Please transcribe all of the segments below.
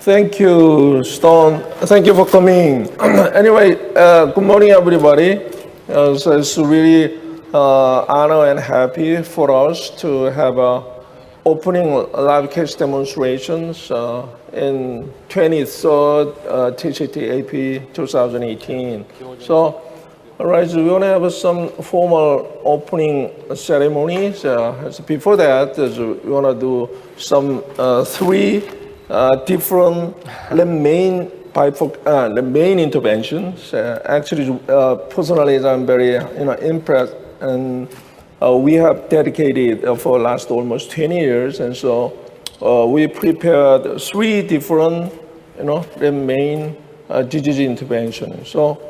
Thank you, Stone. Thank you for coming. Anyway, good morning, everybody. So it's really honor and happy for us to have opening live case demonstrations in 23rd TCTAP 2018. So, all right, so we want to have some formal opening ceremonies. So before that, we want to do some three different the main interventions. Actually, personally, I'm very impressed, and we have dedicated for the last almost 20 years, and so we prepared three different the main disease interventions. So,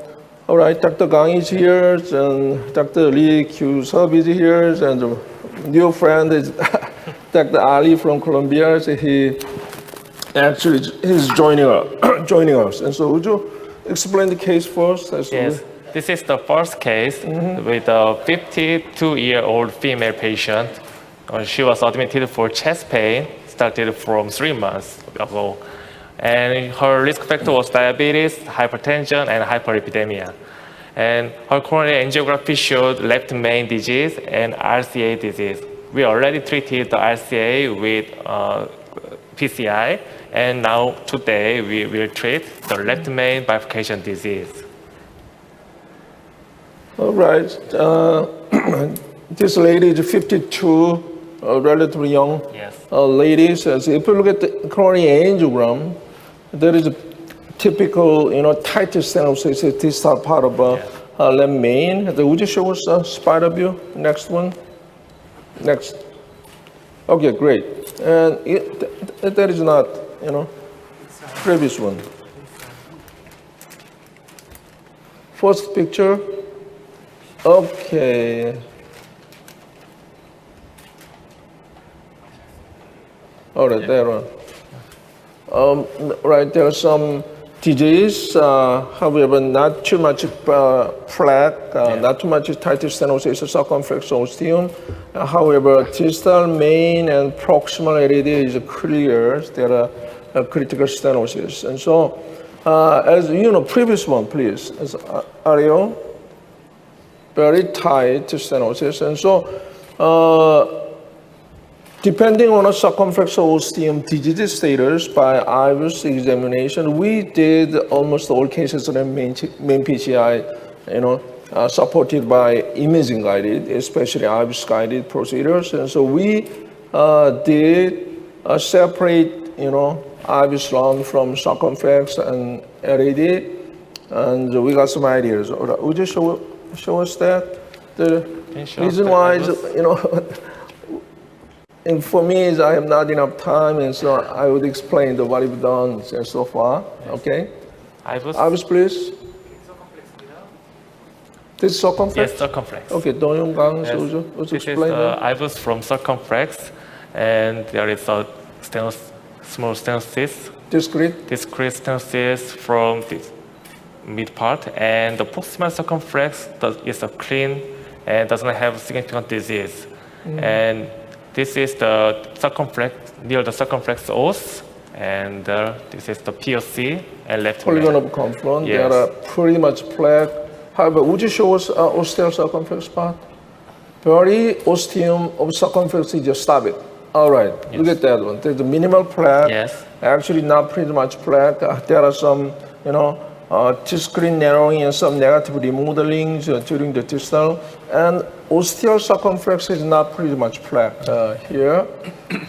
all right, Dr. Gang is here, and Dr. Lee Q-Sub is here, and the new friend is Dr. Ali from Colombia. So he's joining us. And so would you explain the case first? Yes, this is the first case with a 52-year-old female patient. She was admitted for chest pain, started from 3 months ago. And her risk factor was diabetes, hypertension, and hyperlipidemia. And her coronary angiography showed left main disease and RCA disease. We already treated the RCA with PCI, and now today we will treat the left main bifurcation disease. All right. This lady is 52, relatively young lady. So if you look at the coronary angiogram, there is a typical, tight stenosis at this part of left main. Would you show us a spider view? Next one. Next. Okay, great. And that is not, previous one. First picture. Okay. All right, there one. Right, there's some disease, however, not too much plaque, not too much tight stenosis, circumflex ostium. However, distal main and proximal area is clear. There are critical stenosis. And so, as you know, previous one, please, as Ariel, very tight stenosis. And so, depending on a circumflex ostium disease status by IVUS examination, we did almost all cases of main PCI, supported by imaging guided, especially IVUS guided procedures. And so we did separate, IVUS run from circumflex and LAD, and we got some ideas. Would you show us that? The reason why is, and for me, is I have not enough time, and so I would explain what we've done so far. Okay? IVUS, please. This is circumflex? Yes, circumflex. Okay, Dong-Yong-Gang, yes. Would you explain? This is IVUS from circumflex, and there is a small stenosis. Discrete stenosis from this mid part, and the proximal circumflex is a clean and does not have significant disease. And this is the circumflex, near the circumflex os, and this is the POC and left polygon of confluence. Yes. There are pretty much plaque. However, would you show us ostial circumflex part? Very ostium of circumflex, just stop it. All right, look at that one. There's a minimal plaque. Yes. Actually, not pretty much plaque. There are some, discrete narrowing and some negative remodeling during the distal. And ostial circumflex is not pretty much plaque here.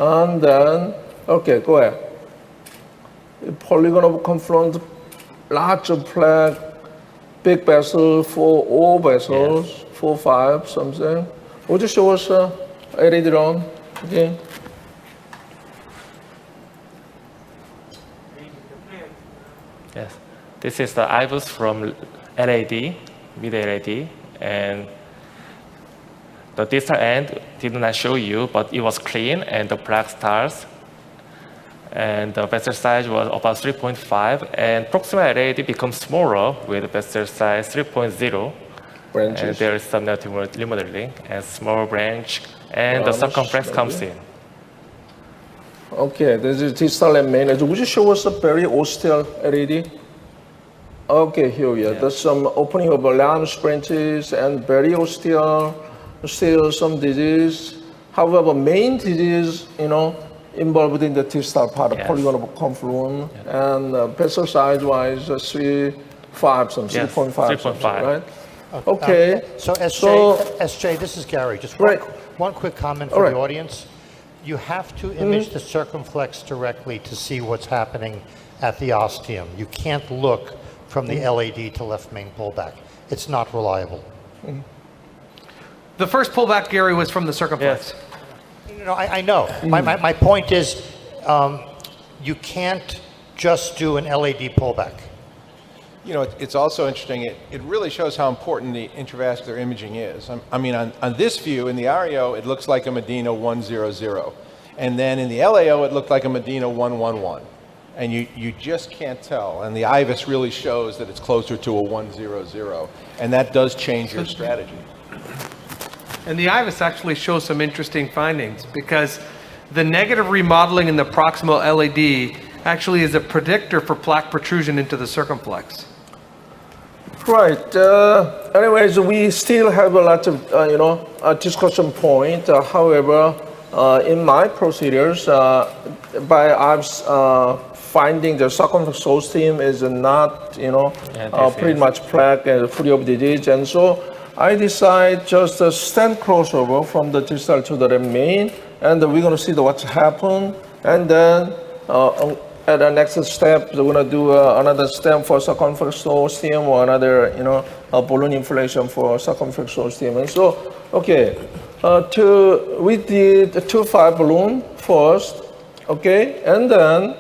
And then, okay, go ahead. Polygon of confluence, lots of plaque, big vessel, 4 vessels, 4, 5, something. Would you show us LAD run again? Yes. This is the IVUS from LAD, with LAD, and the distal end did not show you, but it was clean, and the plaque stars, and the vessel size was about 3.5, and proximal LAD becomes smaller with vessel size 3.0. Branches. And there is some negative remodeling and small branch, and the circumflex comes in. Okay, this is distal and main. Would you show us a very austere LED? Okay, here we are. There's some opening of Lam's branches and very austere, still some disease. However, main disease, involved in the distal part, polygonal confluence, and vessel size-wise, 3.5 something, 3.5 something, right? Okay. So SJ, this is Gary. Just one quick comment for the audience. You have to image the circumflex directly to see what's happening at the ostium. You can't look from the LAD to left main pullback. It's not reliable. The first pullback, Gary, was from the circumflex. No, I know. My point is, you can't just do an LAD pullback. It's also interesting. It really shows how important the intravascular imaging is. I mean, on this view, in the REO, it looks like a Medina 100. And then in the LAO, it looked like a Medina 111. And you just can't tell. And the IVUS really shows that it's closer to a 100. And that does change your strategy. And the IVUS actually shows some interesting findings because the negative remodeling in the proximal LAD actually is a predictor for plaque protrusion into the circumflex. Right. Anyways, we still have a lot of, discussion point. However, in my procedures, by finding the circumflex ostium is not, pretty much plaque and free of disease. And so I decide just a stent crossover from the distal to the main, and we're going to see what's happened. And then at the next step, we're going to do another stent for circumflex ostium or another, balloon inflation for circumflex ostium. And so, okay, we did a 2.5 balloon first, okay, and then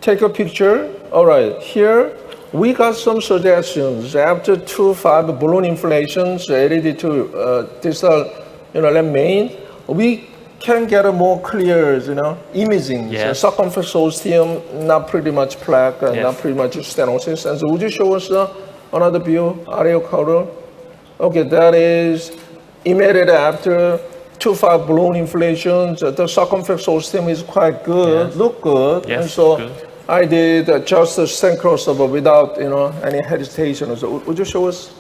take a picture. All right, here we got some suggestions after 2.5 balloon inflations, LED to distal, left main. We can get a more clear, imaging. So circumflex ostium, not pretty much plaque, not pretty much stenosis. And so would you show us another view, REO color? Okay, that is immediately after 2.5 balloon inflations. The circumflex ostium is quite good, look good. Yes, and so good. I did just a stent crossover without, any hesitation. So would you show us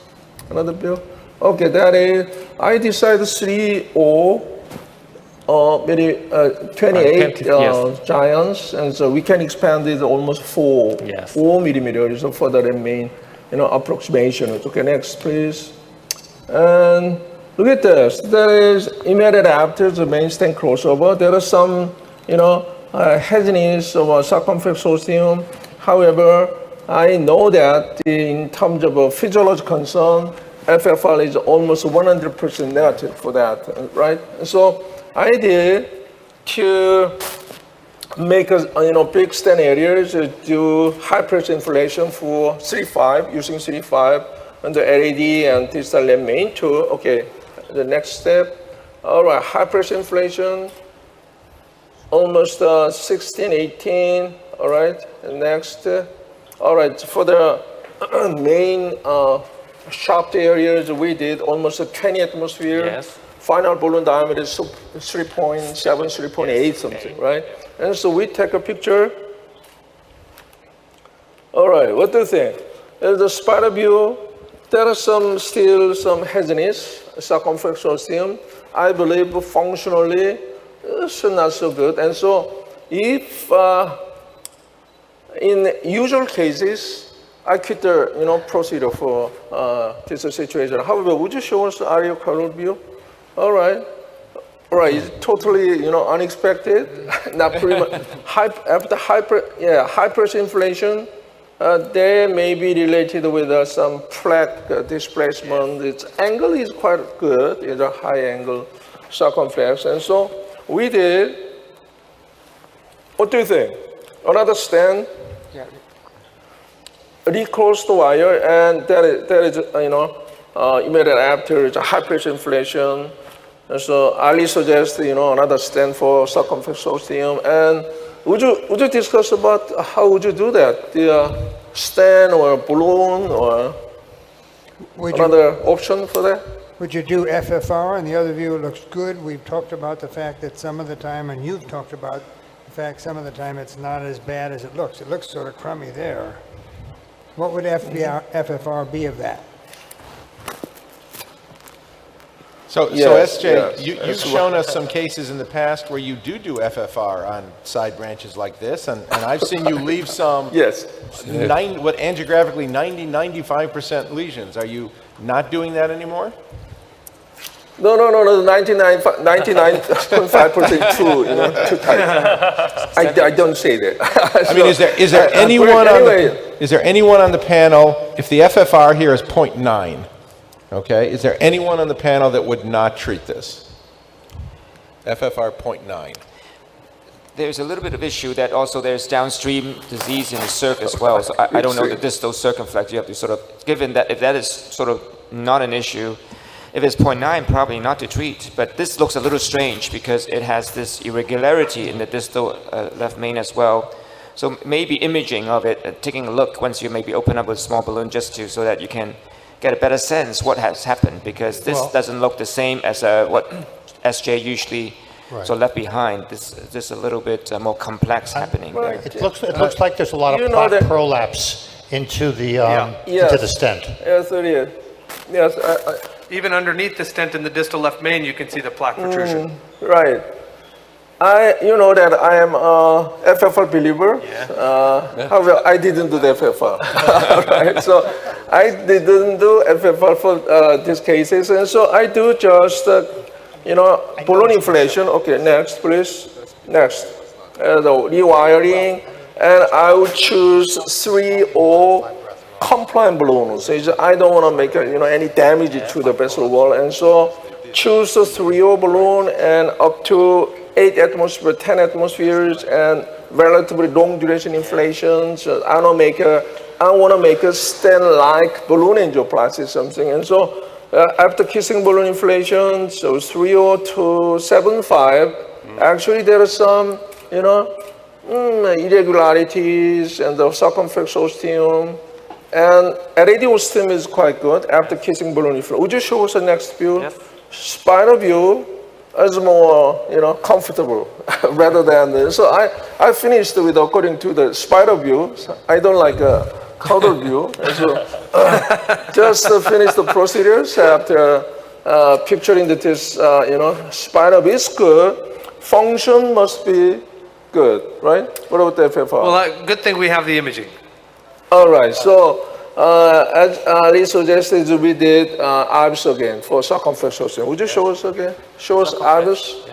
another view? Okay, that is, I decided 3.0. Maybe 28 giants, and so we can expand it almost 4 millimeters for the main, approximation. Okay, next, please. And look at this. That is immediate after the main stent crossover. There are some, heaviness of circumflex ostium. However, I know that in terms of physiological concern, FFR is almost 100% negative for that, right? So I did to make a big stent areas, do high pressure inflation for 3.5 using 3.5 and the LAD and distal left main too. Okay, the next step. All right, high pressure inflation, almost 16, 18. All right, next. All right, for the main shaft areas, we did almost 20 atmosphere. Yes. Final balloon diameter is 3.7, 3.8 something, right? And so we take a picture. All right, what do you think? As the spider view, there are still some heaviness, circumflex ostium. I believe functionally it's not so good. And so if in usual cases, I quit the procedure for this situation. However, would you show us the REO color view? All right. It's totally, unexpected. Not pretty much. After high pressure inflation, they may be related with some plaque displacement. Its angle is quite good. It's a high angle circumflex. And so we did, what do you think? Another stent, reclose the wire, and that is immediate after it's a high pressure inflation. And so Ali suggests, another stent for circumflex ostium. And would you discuss about how would you do that? The stent or balloon or another option for that? Would you do FFR? And the other view looks good. We've talked about the fact that some of the time, and you've talked about In fact, some of the time it's not as bad as it looks. It looks sort of crummy there. What would FFR be of that? So Yes, SJ, yes. you've shown us some cases in the past where you do FFR on side branches like this, and I've seen you leave some Yes. angiographically 90-95% lesions. Are you not doing that anymore? No, 99.5% true, too tight. I don't say that. I mean, is there anyone on the panel, if the FFR here is 0.9, okay, is there anyone on the panel that would not treat this? FFR 0.9. There's a little bit of issue that also there's downstream disease in the circ as well. So I don't know the distal circumflex. You have to sort of, given that if that is sort of not an issue, if it's 0.9, probably not to treat. But this looks a little strange because it has this irregularity in the distal left main as well. So maybe imaging of it, taking a look once you maybe open up with a small balloon just to, so that you can get a better sense what has happened, because this doesn't look the same as what SJ usually so left behind. This is a little bit more complex happening there. It looks like there's a lot of plaque prolapse into the stent. Yes, it is. Yes, Even underneath the stent in the distal left main, you can see the plaque protrusion. right. You know that I am a FFR believer. However, I didn't do the FFR. Right? So I didn't do FFR for these cases, and so I do just, balloon inflation. Okay, next, please. Next, the rewiring, and I would choose 3 or compliant balloons. I don't want to make any damage to the vessel wall, and so choose a 3O balloon and up to 8 atmospheres, 10 atmospheres, and relatively long duration inflation. So I want to make a stent-like balloon angioplasty something, and so after kissing balloon inflation, so 3O to 7.5. Actually, there are some irregularities and the circumflex ostium. And LAD ostium is quite good after kissing balloon inflation. Would you show us the next view? Yes. Spider view is more, comfortable rather than this. So I finished with according to the spider view. So I don't like a caudal view. And so just finish the procedures after picturing that this, spider view is good. Function must be good, right? What about the FFR? Well, good thing we have the imaging. All right, so as Lee suggested, we did IBS again for circumflex ostium. Would you show us again? Show us IBS.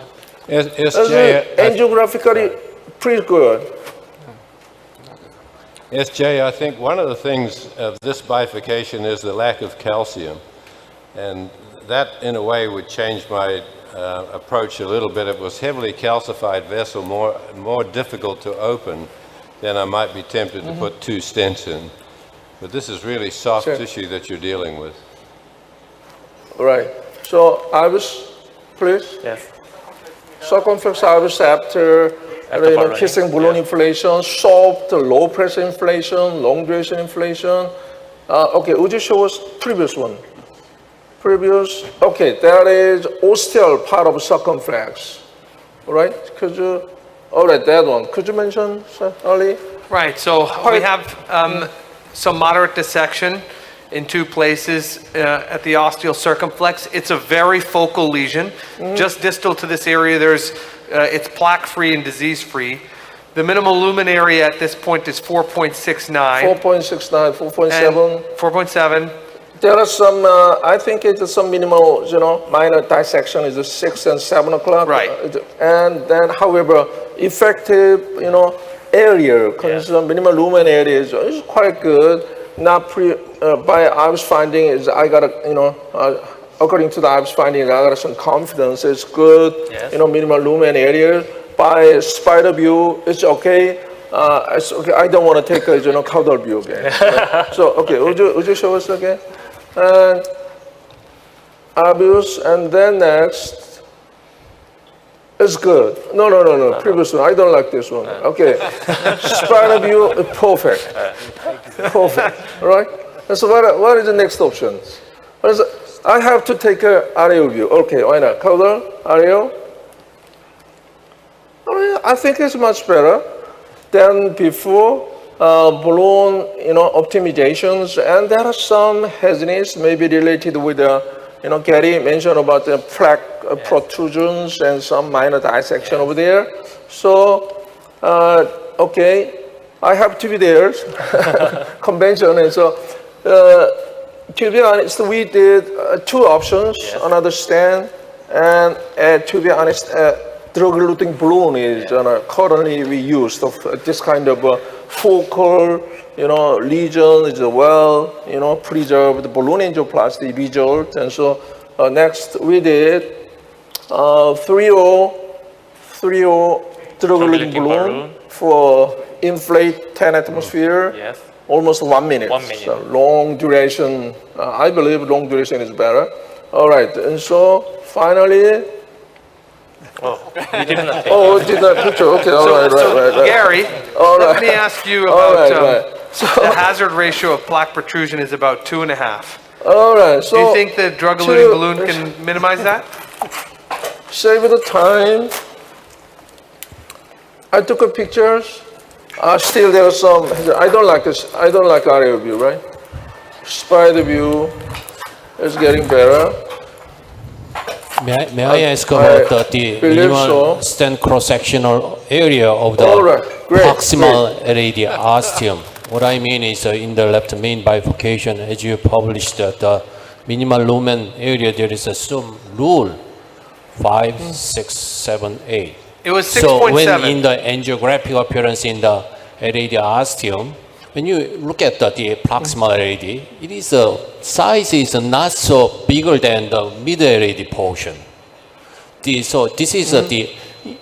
Angiographically pretty good. SJ, I think one of the things of this bifurcation is the lack of calcium. And that, in a way, would change my approach a little bit. It was heavily calcified vessel, more difficult to open, then I might be tempted to put 2 stents in. But this is really soft tissue that you're dealing with. All right. So IBS, please. Yes. Circumflex IBS after kissing balloon inflation, soft, low pressure inflation, long duration inflation. Okay, would you show us previous one? Previous. Okay, that is ostial part of circumflex. All right. Could you? All right, that one. Could you mention, Ali? Right, so we have some moderate dissection in 2 places at the ostial circumflex. It's a very focal lesion. Just distal to this area, it's plaque-free and disease-free. The minimal lumen area at this point is 4.69. 4.69, 4.7. 4.7. There are some, I think it's some minimal, minor dissection is 6 and 7 o'clock. Right. And then, however, effective, area, minimal lumen area is quite good. Not by IBS finding is I got according to the IBS finding, I got some confidence. It's good. Yes. Minimal lumen area. By spider view, it's okay. It's okay. I don't want to take a caudal view again. Right? So okay, would you show us again? And obvious, and then next is good. No. Previous one. I don't like this one. Okay. Spider view, perfect. Perfect. All right. And so what is the next option? I have to take a aerial view. Okay, why not? Caudal, aerial. I think it's much better than before. Balloon, optimizations, and there are some hesitance maybe related with Gary mentioned about the plaque protrusions and some minor dissection over there. So, okay, I have to be there, convention, and so to be honest, we did two options, another stand, and to be honest, drug-eluting balloon is currently we use of this kind of focal, lesion is well, preserved balloon angioplasty result. And so next we did 3.0 drug-eluting balloon for inflate 10 atmosphere. Yes. Almost 1 minute. 1 minute. So long duration. I believe long duration is better. All right, and so finally. You did not take Oh, did that picture? Okay, all right, right. Gary, All let right. me ask you All about right. the hazard ratio of plaque protrusion is about 2.5. All right, so Do you think the drug-eluting balloon can minimize that? save the time. I took a pictures. Still there are some. I don't like this. I don't like area view, right? Spider view is getting better. May I ask about the believe minimal so. stent cross-sectional area of the All right, great, proximal LAD ostium? What I mean is in the left main bifurcation, as you published the minimal lumen area, there is some rule, 5, 6, 7, 8. It was So when 6.7. in the angiographic appearance in the LAD ostium, when you look at the proximal LAD, it is size is not so bigger than the mid LAD portion. So this is the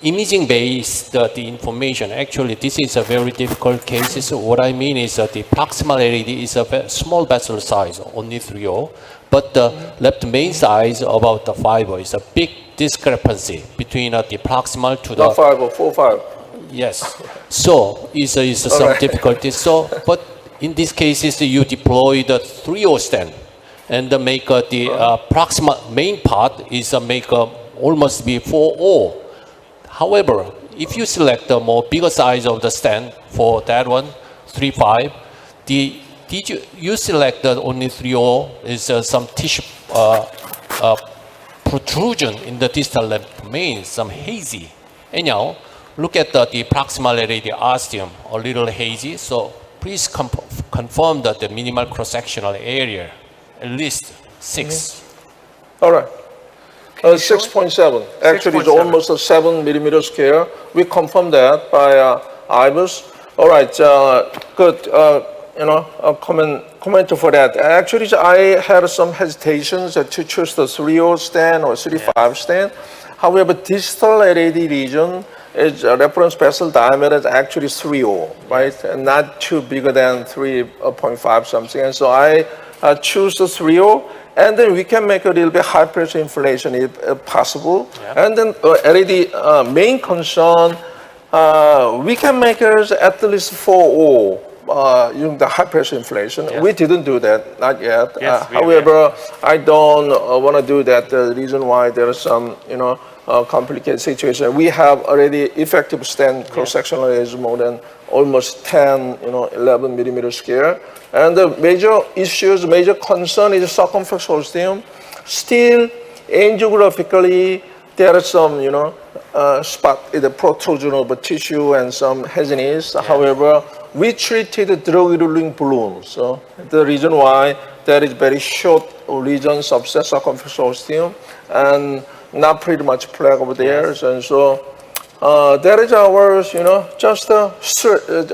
imaging based the information. Actually, this is a very difficult case. So what I mean is that the proximal LAD is a small vessel size, only 3.0, but the left main size about the 5.0 is a big discrepancy between the proximal to the Not 5 or 4.5. Yes. So is some right. difficulties. So, but in these cases, you deploy the 3.0 stent and make the proximal main part is make almost be 4.0. However, if you select the more bigger size of the stent for that one, 3.5, did you select the only 3.0 is some tissue protrusion in the distal left main, some hazy. Anyhow, look at the proximal LAD ostium, a little hazy. So please confirm that the minimal cross-sectional area, at least 6. All right. 6.7. Actually, it's 6.7. almost a 7 millimeter scale. We confirmed that by IBUS. All right. Good. A comment for that. Actually, I had some hesitations to choose the 3.0 stand or 3.5 stand. However, distal LAD region is reference vessel diameter is actually 3.0, right? And not too bigger than 3.5 something. And so I choose the 3.0, and then we can make a little bit high pressure inflation if possible. Yeah. And then LAD main concern, we can make it at least 4.0. Using the high pressure inflation. Yes. We didn't do that, not yet. Yes, however, I don't want to do that. The reason why there is some, complicated situation. We have already effective stent cross-sectional area is more than almost 10, 11 millimeter scale. And the major issues, major concern is circumflex ostium. Still, angiographically, there is some, spot in the protrusion of the tissue and some haziness. Yeah. However, we treated drug-eluting balloon. So the reason why there is very short region subset circumflex ostium and not pretty much plaque over there. Yes. And so that is our, just a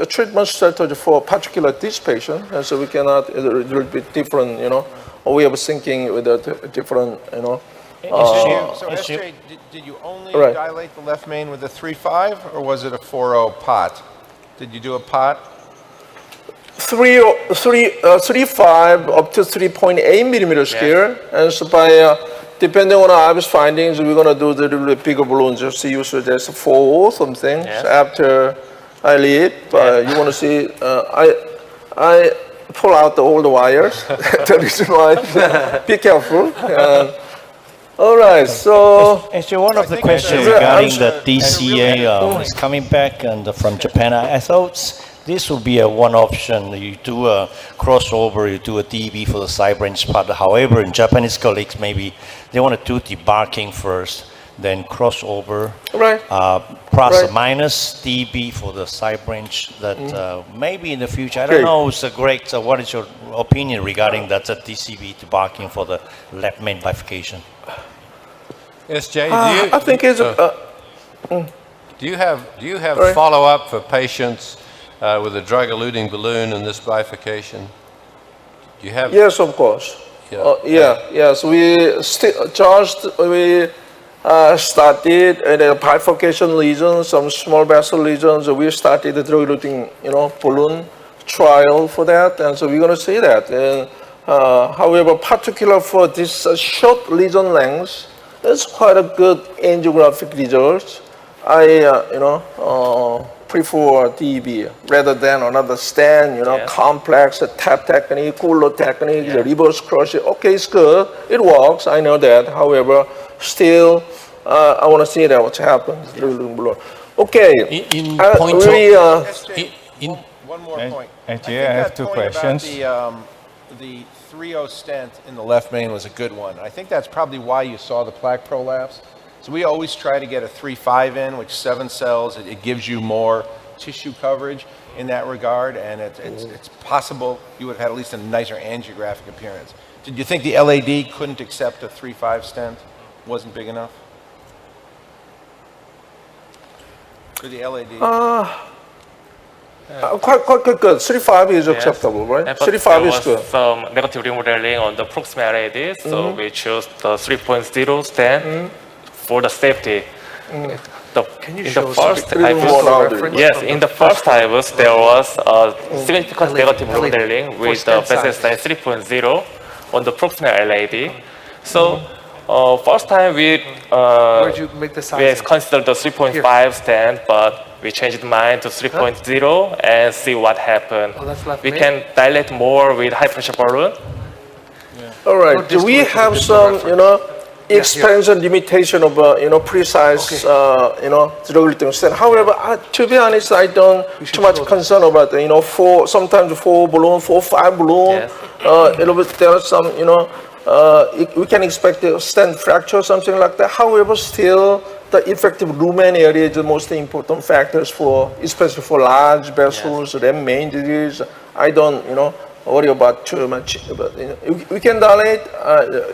treatment strategy for particular this patient. And so we cannot, a little bit different, way of thinking with a different, So SJ, did you only dilate the left main with a 3.5 or was it a 4.0 pot? Did you do a pot? 3.5 up to 3.8 millimeter scale. And so by, depending on our IBUS findings, we're going to do the little bit bigger balloons just to use it as a 4.0 something. Yes. So after I leave, you want to see, I pull out all the wires. The reason why, be careful. All right, so Actually, one of the think questions that's- regarding I'm- the DCA is coming back and from Japan. I thought this would be one option. You do a crossover, you do a DB for the side branch part. However, in Japanese colleagues, maybe they want to do debarking first, then crossover. right. Plus Right. or minus DB for the side branch. That maybe in the future. I Okay. don't know. It's a great. What is your opinion regarding that DCB debarking for the left main bifurcation? SJ, I think it's do you have Right. follow-up for patients with a drug-eluting balloon in this bifurcation? Do you have? yes, of course. Yes. We started in the bifurcation lesions, some small vessel lesions. We started the drug-eluting, balloon trial for that, and so we're going to see that. And, however, particular for this short lesion length, it's quite a good angiographic result. I, prefer DB rather than another stent, complex tap technique, cooler technique, the reverse crush. Okay, it's good. It works. I know that. However, still, I want to see that what happens. Okay. In point One more point. Actually, I have that two point about questions. The 3.0 stent in the left main was a good one. I think that's probably why you saw the plaque prolapse. So we always try to get a 3.5 in, which 7 cells. It gives you more tissue coverage in that regard, and it's possible you would have had at least a nicer angiographic appearance. Did you think the LAD couldn't accept a 3.5 stent? Wasn't big enough? For the LAD? Quite good. 3.5 is acceptable, right? But 3.5 there is was good. some negative remodeling on the proximal LAD, so we chose the 3.0 stent for the safety. Can you In show the us first the little IBUS, more reference yes, from in the first IBUS, there was a significant negative remodeling for with the stent vessel size 3.0 on the proximal LAD. So, first time Where'd you make the we sizing? considered the 3.5 stent, but we changed mind to 3.0 and see what happened. Oh, that's left We main? can dilate more with high pressure balloon. All right. Or Do we distal have reference. some, expansion limitation of, precise, drug-eluting stent? However, to be honest, I don't too much concern about, sometimes 4 balloon, 4-5 balloon. Yes. There are some, we can expect a stent fracture, something like that. However, still, the effective lumen area is the most important factors for, especially for large vessels, them main disease. I don't, worry about too much. But, we can dilate.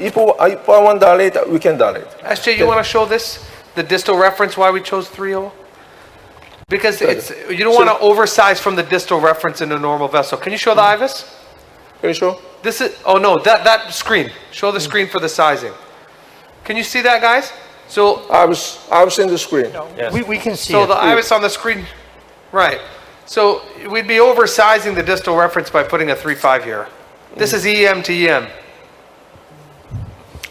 If I want to dilate, we can dilate. SJ, you want to show this, the distal reference, why we chose 3.0? Because you don't want to oversize from the distal reference in a normal vessel. Can you show the IVUS? Are you sure? This is, oh no, that screen. Show the screen for the sizing. Can you see that, guys? So, I was in the screen. Yes. We can see so it. the IVUS on the screen, right. So we'd be oversizing the distal reference by putting a 3.5 here. This is EM to EM.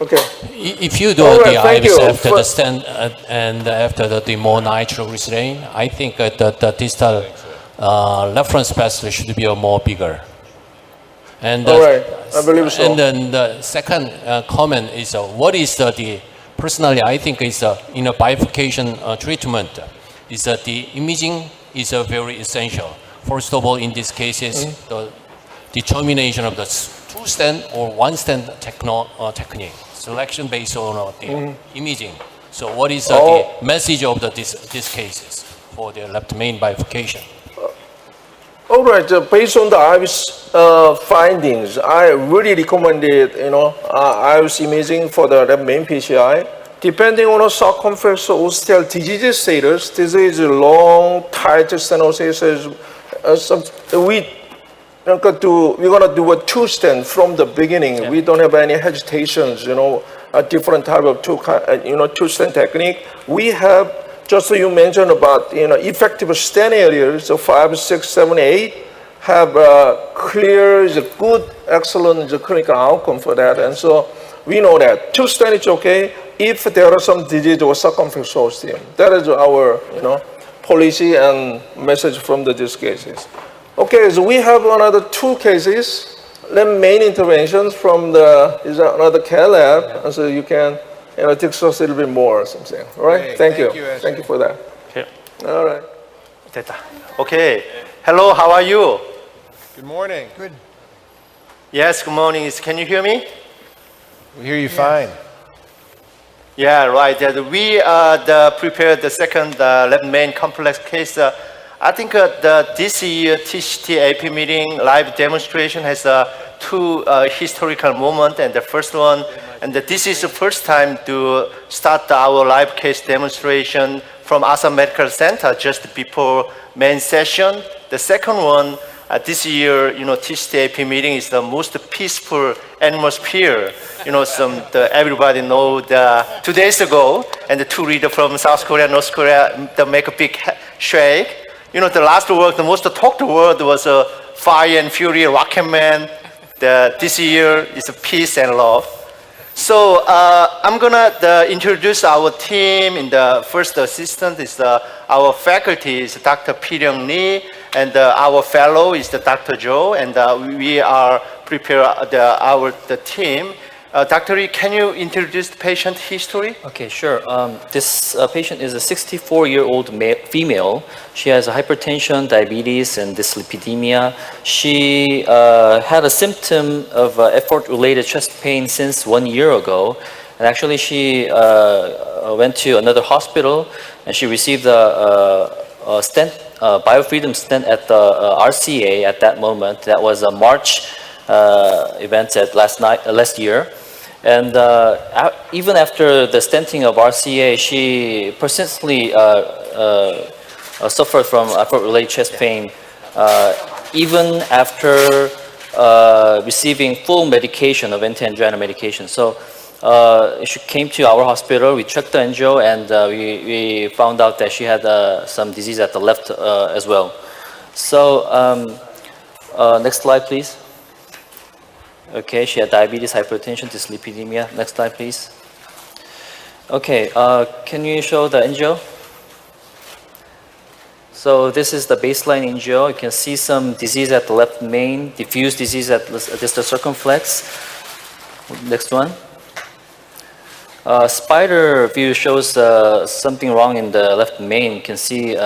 Okay. If you do All the right, thank IVUS you. after the stent and after the more nitroglycerin, I think that the distal reference vessel should be more bigger. And All right, I believe so. And then the second comment is what is the personally I think is in a bifurcation treatment is that the imaging is very essential. First of all, in these cases, the determination of the 2 stent or 1 stent technique, selection based on the imaging. So what is the message of these cases for the left main bifurcation? All right, based on the IVUS findings, I really recommended, IVUS imaging for the left main PCI. Depending on the circumferential ostial disease status, this is long, tight stenosis. We're gonna do a 2 stent from the beginning. Yeah. We don't have any hesitations, a different type of 2 stent technique. We have, just so you mentioned about, effective stent areas, so 5, 6, 7, 8, have clear, good, excellent clinical outcome for that. And so we know that 2 stent is okay if there are some disease or circumferential ostium. That is our, policy and message from these cases. Okay, so we have another 2 cases. The main interventions from is another care lab, and so you can it takes us a little bit more or something. All right? Great. Thank you. Thank you, Esther. Thank you for that. Okay. All right. 됐다. Okay. Hello, how are you? Good morning. Good. Yes, good morning. Can you hear me? We hear you fine. Yeah, right. We prepared the second left main complex case. I think this year TCTAP meeting live demonstration has two historical moments. And the first one, and this is the first time to start our live case demonstration from Asan Medical Center just before main session. The second one, this year, TCTAP meeting is the most peaceful atmosphere. Everybody know 2 days ago, and the two leaders from South Korea, North Korea, they make a big shake. The last word, the most talked word was fire and fury, rocket man. This year is peace and love. So I'm gonna introduce our team. In the first assistant is our faculty is Dr. Pyeong Lee, and our fellow is Dr. Jo, and we are prepare the team. Dr. Lee, can you introduce the patient history? Okay, sure. This patient is a 64-year-old female. She has hypertension, diabetes, and dyslipidemia. She had a symptom of effort-related chest pain since 1 year ago. And actually, she went to another hospital, and she received a stent, biofreedom stent at the RCA at that moment. That was a March event at last year. And even after the stenting of RCA, she persistently suffered from effort-related chest pain, even after receiving full medication of anti-angina medication. So she came to our hospital, we checked the angio, and we found out that she had some disease at the left as well. So next slide, please. Okay, she had diabetes, hypertension, dyslipidemia. Next slide, please. Okay, can you show the angio? So this is the baseline angio. You can see some disease at the left main, diffuse disease at the distal circumflex. Next one. Spider view shows something wrong in the left main. You can see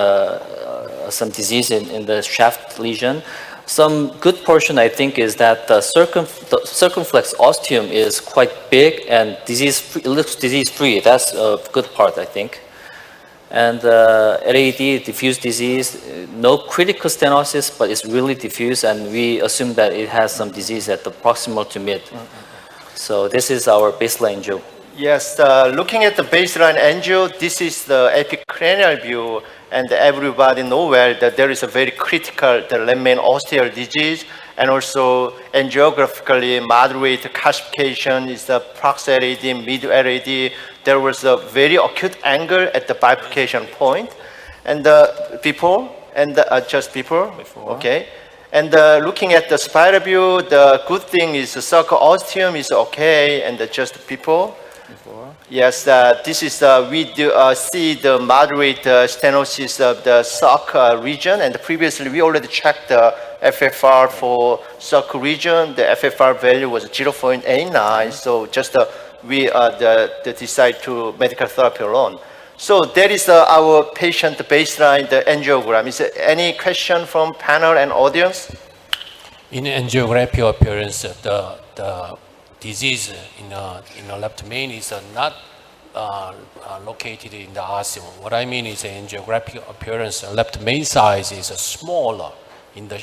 some disease in the shaft lesion. Some good portion, I think, is that the circumflex ostium is quite big and it looks disease-free. That's a good part, I think. And LAD, diffuse disease, no critical stenosis, but it's really diffuse, and we assume that it has some disease at the proximal to mid. So this is our baseline angio. Yes, looking at the baseline angio, this is the epicranial view, and everybody knows well that there is a very critical left main ostial disease, and also angiographically moderate calcification is the prox LAD, mid LAD. There was a very acute angle at the bifurcation point, and before, and just before, okay. And looking at the spider view, the good thing is the circle ostium is okay, and just before. Yes, this is we do see the moderate stenosis of the sock region, and previously we already checked the FFR for sock region. The FFR value was 0.89, so just we decide to medical therapy alone. So that is our patient baseline, the angiogram. Is there any question from panel and audience? In angiography appearance, the disease in the left main is not located in the ostium. What I mean is angiographic appearance, left main size is smaller in the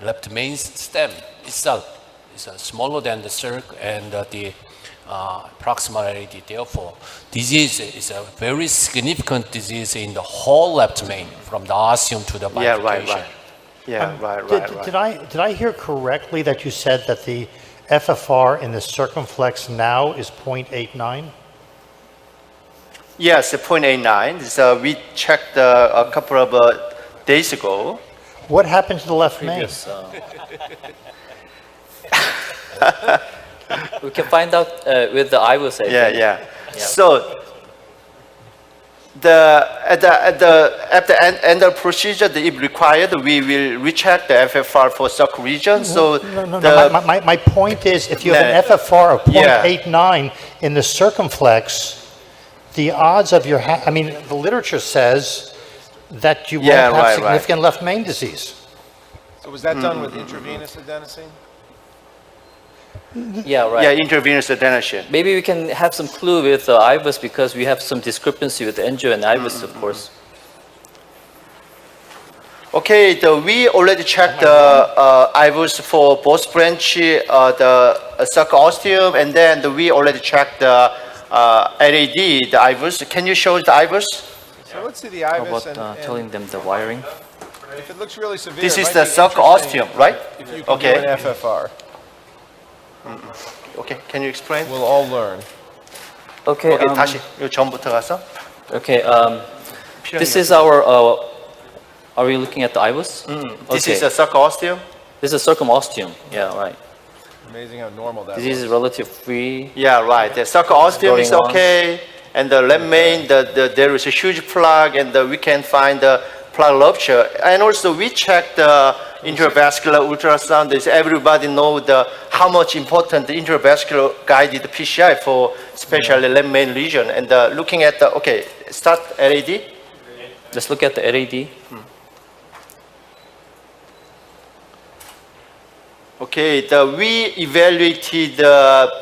left main stem itself. It's smaller than the circ and the proximal LAD. Therefore, disease is a very significant disease in the whole left main, from the ostium to the bifurcation. Yeah, right. Did I hear correctly that you said that the FFR in the circumflex now is 0.89? Yes, 0.89. So we checked a couple of days ago. What happened to the left main? We can find out with the IVUS. Yeah. So, At the end of procedure, if required, we will recheck the FFR for suck region. So my point is, if you have an FFR of 0.89 in the circumflex, the odds of your, I mean, the literature says that you won't have significant left main disease. So was that done with intravenous adenosine? Yeah, right. Yeah, intravenous adenosine. Maybe we can have some clue with IVUS because we have some discrepancy with angio and IVUS, of course. Okay, we already checked the IVUS for both branch, the suck ostium, and then we already checked the LAD, the IVUS. Can you show the IVUS? So let's see the How IVUS about telling them the wiring? if it looks really severe. This it is might the be suck interesting ostium, right? If you can Okay. do an FFR. Okay, can you explain? We'll all learn. Okay. Okay, 다시 요 전부터 가서. Okay. This is our. Are we looking at the IVUS? This is the suck ostium. This is circumostium. Yeah, right. Amazing how normal that This is was. relative free. Yeah, right. The suck ostium is Going on. okay, and the left main, there is a huge plug, and we can find the plug rupture. And also, we checked the intravascular ultrasound. Everybody know how much important the intravascular guided PCI for especially left main lesion. And looking at the start LAD. Let's look at the LAD. Okay, we evaluated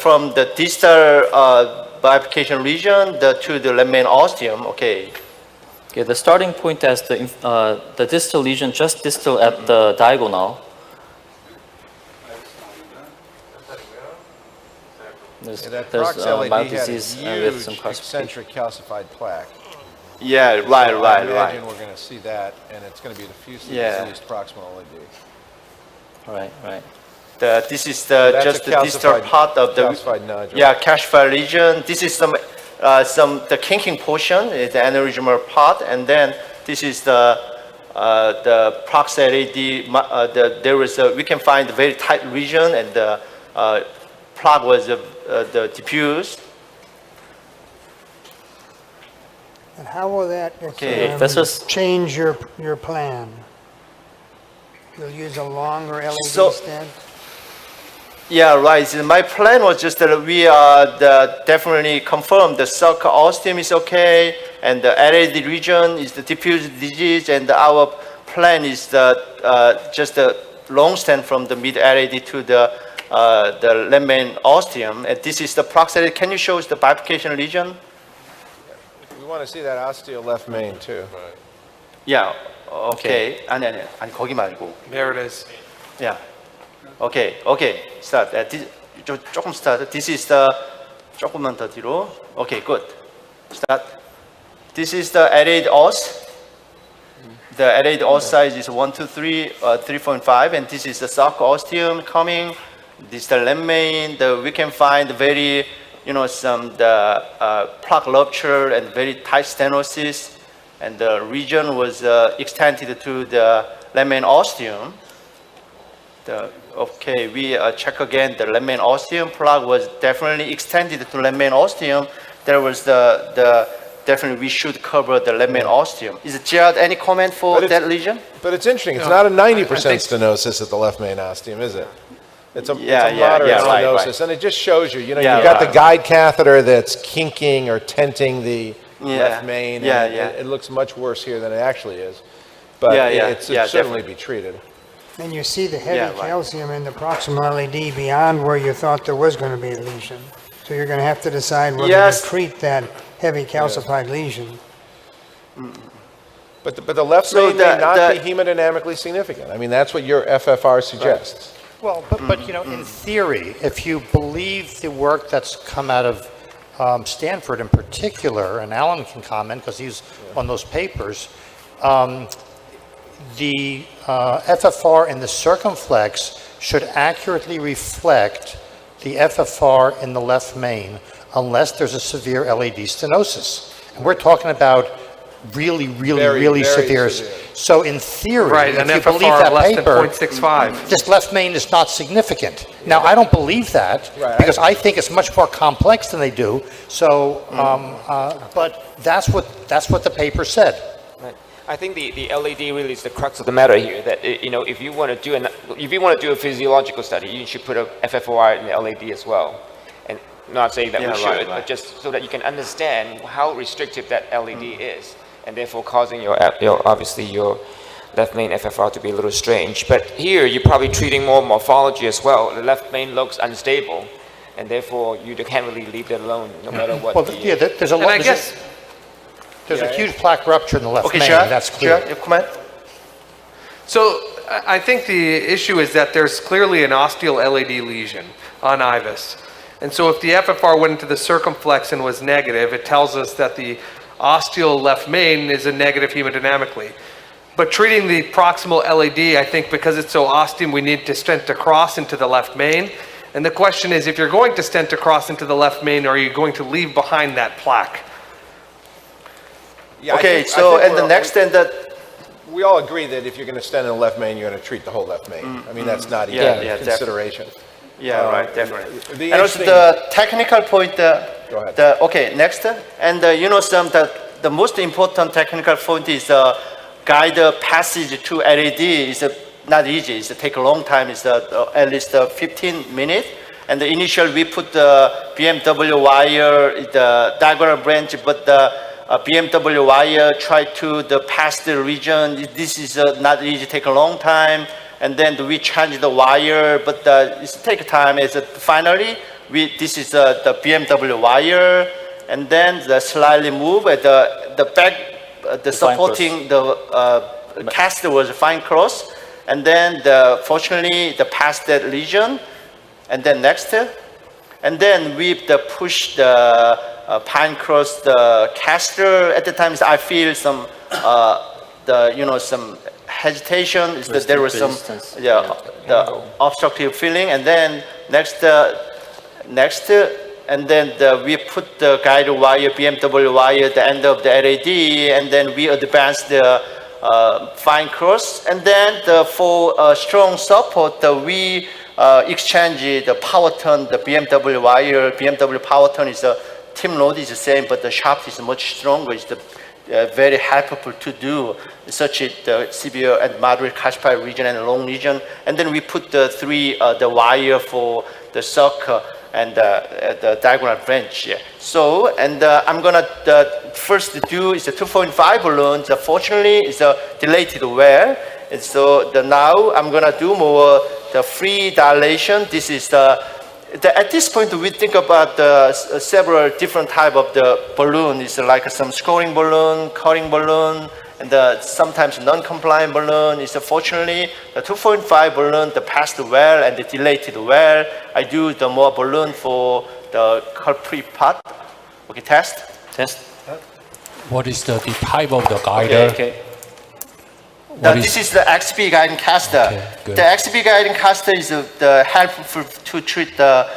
from the distal bifurcation region to the left main ostium. Okay. Okay, the starting point as the distal lesion, just distal at the diagonal. There's, Yeah, that there's Prox LAD mild had a disease with some huge calcification. eccentric calcified plaque. Yeah, So right. I imagine we're going to see that, and it's going to be diffusely diseased proximal LAD. Right. This is That's just a the distal calcified- part of the calcified nodule. calcified region. This is the kinking portion, the aneurysmal part, and then this is the Prox LAD. We can find a very tight region, and the plaque was the diffuse. And how will that change your plan? You'll use a longer LED stent? Yeah, right. So my plan was just that we definitely confirm the suck ostium is okay, and the LAD region is the diffuse disease, and our plan is just a long stent from the mid LAD to the left main ostium. And this is the Prox LAD. Can you show us the bifurcation region? We want to see that osteo left main too. Yeah. Okay. 아니 거기 말고. There it is. Yeah. Okay. Start. 조금 start. This is the 조금만 더 뒤로. Okay, good. Start. This is the LAD os. The LAD os size is 1, 2, 3, 3.5, and this is the suck ostium coming. This is the left main. We can find very, some plaque rupture and very tight stenosis. And the region was extended to the left main ostium. We check again. The left main ostium plaque was definitely extended to left main ostium. There was definitely we should cover the left main ostium. Is Gerard any comment for that lesion? But it's interesting. It's not a 90% stenosis at the left main ostium, is it? It's a moderate stenosis, and it just shows you. You got the guide catheter that's kinking or tenting the left main. It looks much worse here than it actually is, but it should certainly be treated. And you see the heavy calcium in the proximal LAD beyond where you thought there was going to be a lesion. So you're going to have to decide whether to treat that heavy calcified lesion. But the left main may not be hemodynamically significant. I mean, that's what your FFR suggests. Well, but in theory, if you believe the work that's come out of Stanford in particular, and Alan can comment because he's on those papers, the FFR in the circumflex should accurately reflect the FFR in the left main unless there's a severe LAD stenosis. And we're talking about really severe. So in theory, Right, an if you believe FFR that less paper, than 0.65. this left main is not significant. Now, I don't believe that because I think it's much more complex than they do. So, but that's what the paper said. Right. I think the LED really is the crux of the matter here. That if you want to do a physiological study, you should put a FFOR in the LED as well. And not saying that we should, but just so that you can understand how restrictive that LED is, and therefore causing your obviously your left main FFR to be a little strange. But here you're probably treating more morphology as well. The left main looks unstable, and therefore you can't really leave that alone, no matter what. Well, there's a lot. There's a huge plaque rupture in the left main. That's clear. Your comment? So I think the issue is that there's clearly an osteal LED lesion on IVUS. And so if the FFR went into the circumflex and was negative, it tells us that the osteal left main is a negative hemodynamically. But treating the proximal LED, I think because it's so ostium, we need to stent across into the left main. And the question is, if you're going to stent across into the left main, are you going to leave behind that plaque? Yeah, Okay, the next and we all agree that if you're going to stent in the left main, you're going to treat the whole left main. I mean, that's not even a consideration. Yeah, right, definitely. The And also the technical point, Go ahead. okay, next. And the most important technical point is guide passage to LED is not easy. It's take a long time. It's at least 15 minutes. And initially we put the BMW wire, the diagonal branch, but the BMW wire try to pass the region. This is not easy, take a long time. And then we change the wire, but it take time. Finally, this is the BMW wire, and then slightly move at the back, the supporting the caster was fine cross, and then fortunately past that lesion, and then next, and then we push the pine cross the caster. At the times I feel some some hesitation, is that there was some the obstructive feeling, and then next and then we put the guide wire, BMW wire at the end of the LED, and then we advance the fine cross, and then for strong support we exchange the power turn, the BMW wire. BMW power turn is a team load is the same, but the shaft is much stronger. It's very helpful to do such a severe and moderate calcified region and long region. And then we put the wire for the sucker and the diagonal branch. So, and I'm gonna first do is a 2.5 balloon. Fortunately, it's a dilated wear. And so now I'm gonna do more the free dilation. This is at this point, we think about several different type of the balloon. It's like some scoring balloon, cutting balloon, and sometimes non-compliant balloon. It's fortunately the 2.5 balloon, the passed well and the dilated well. I do the more balloon for the culprit part. Okay, test. What is the type of the guider? Okay. This is the XP guiding caster. The XP guiding caster is helpful to treat the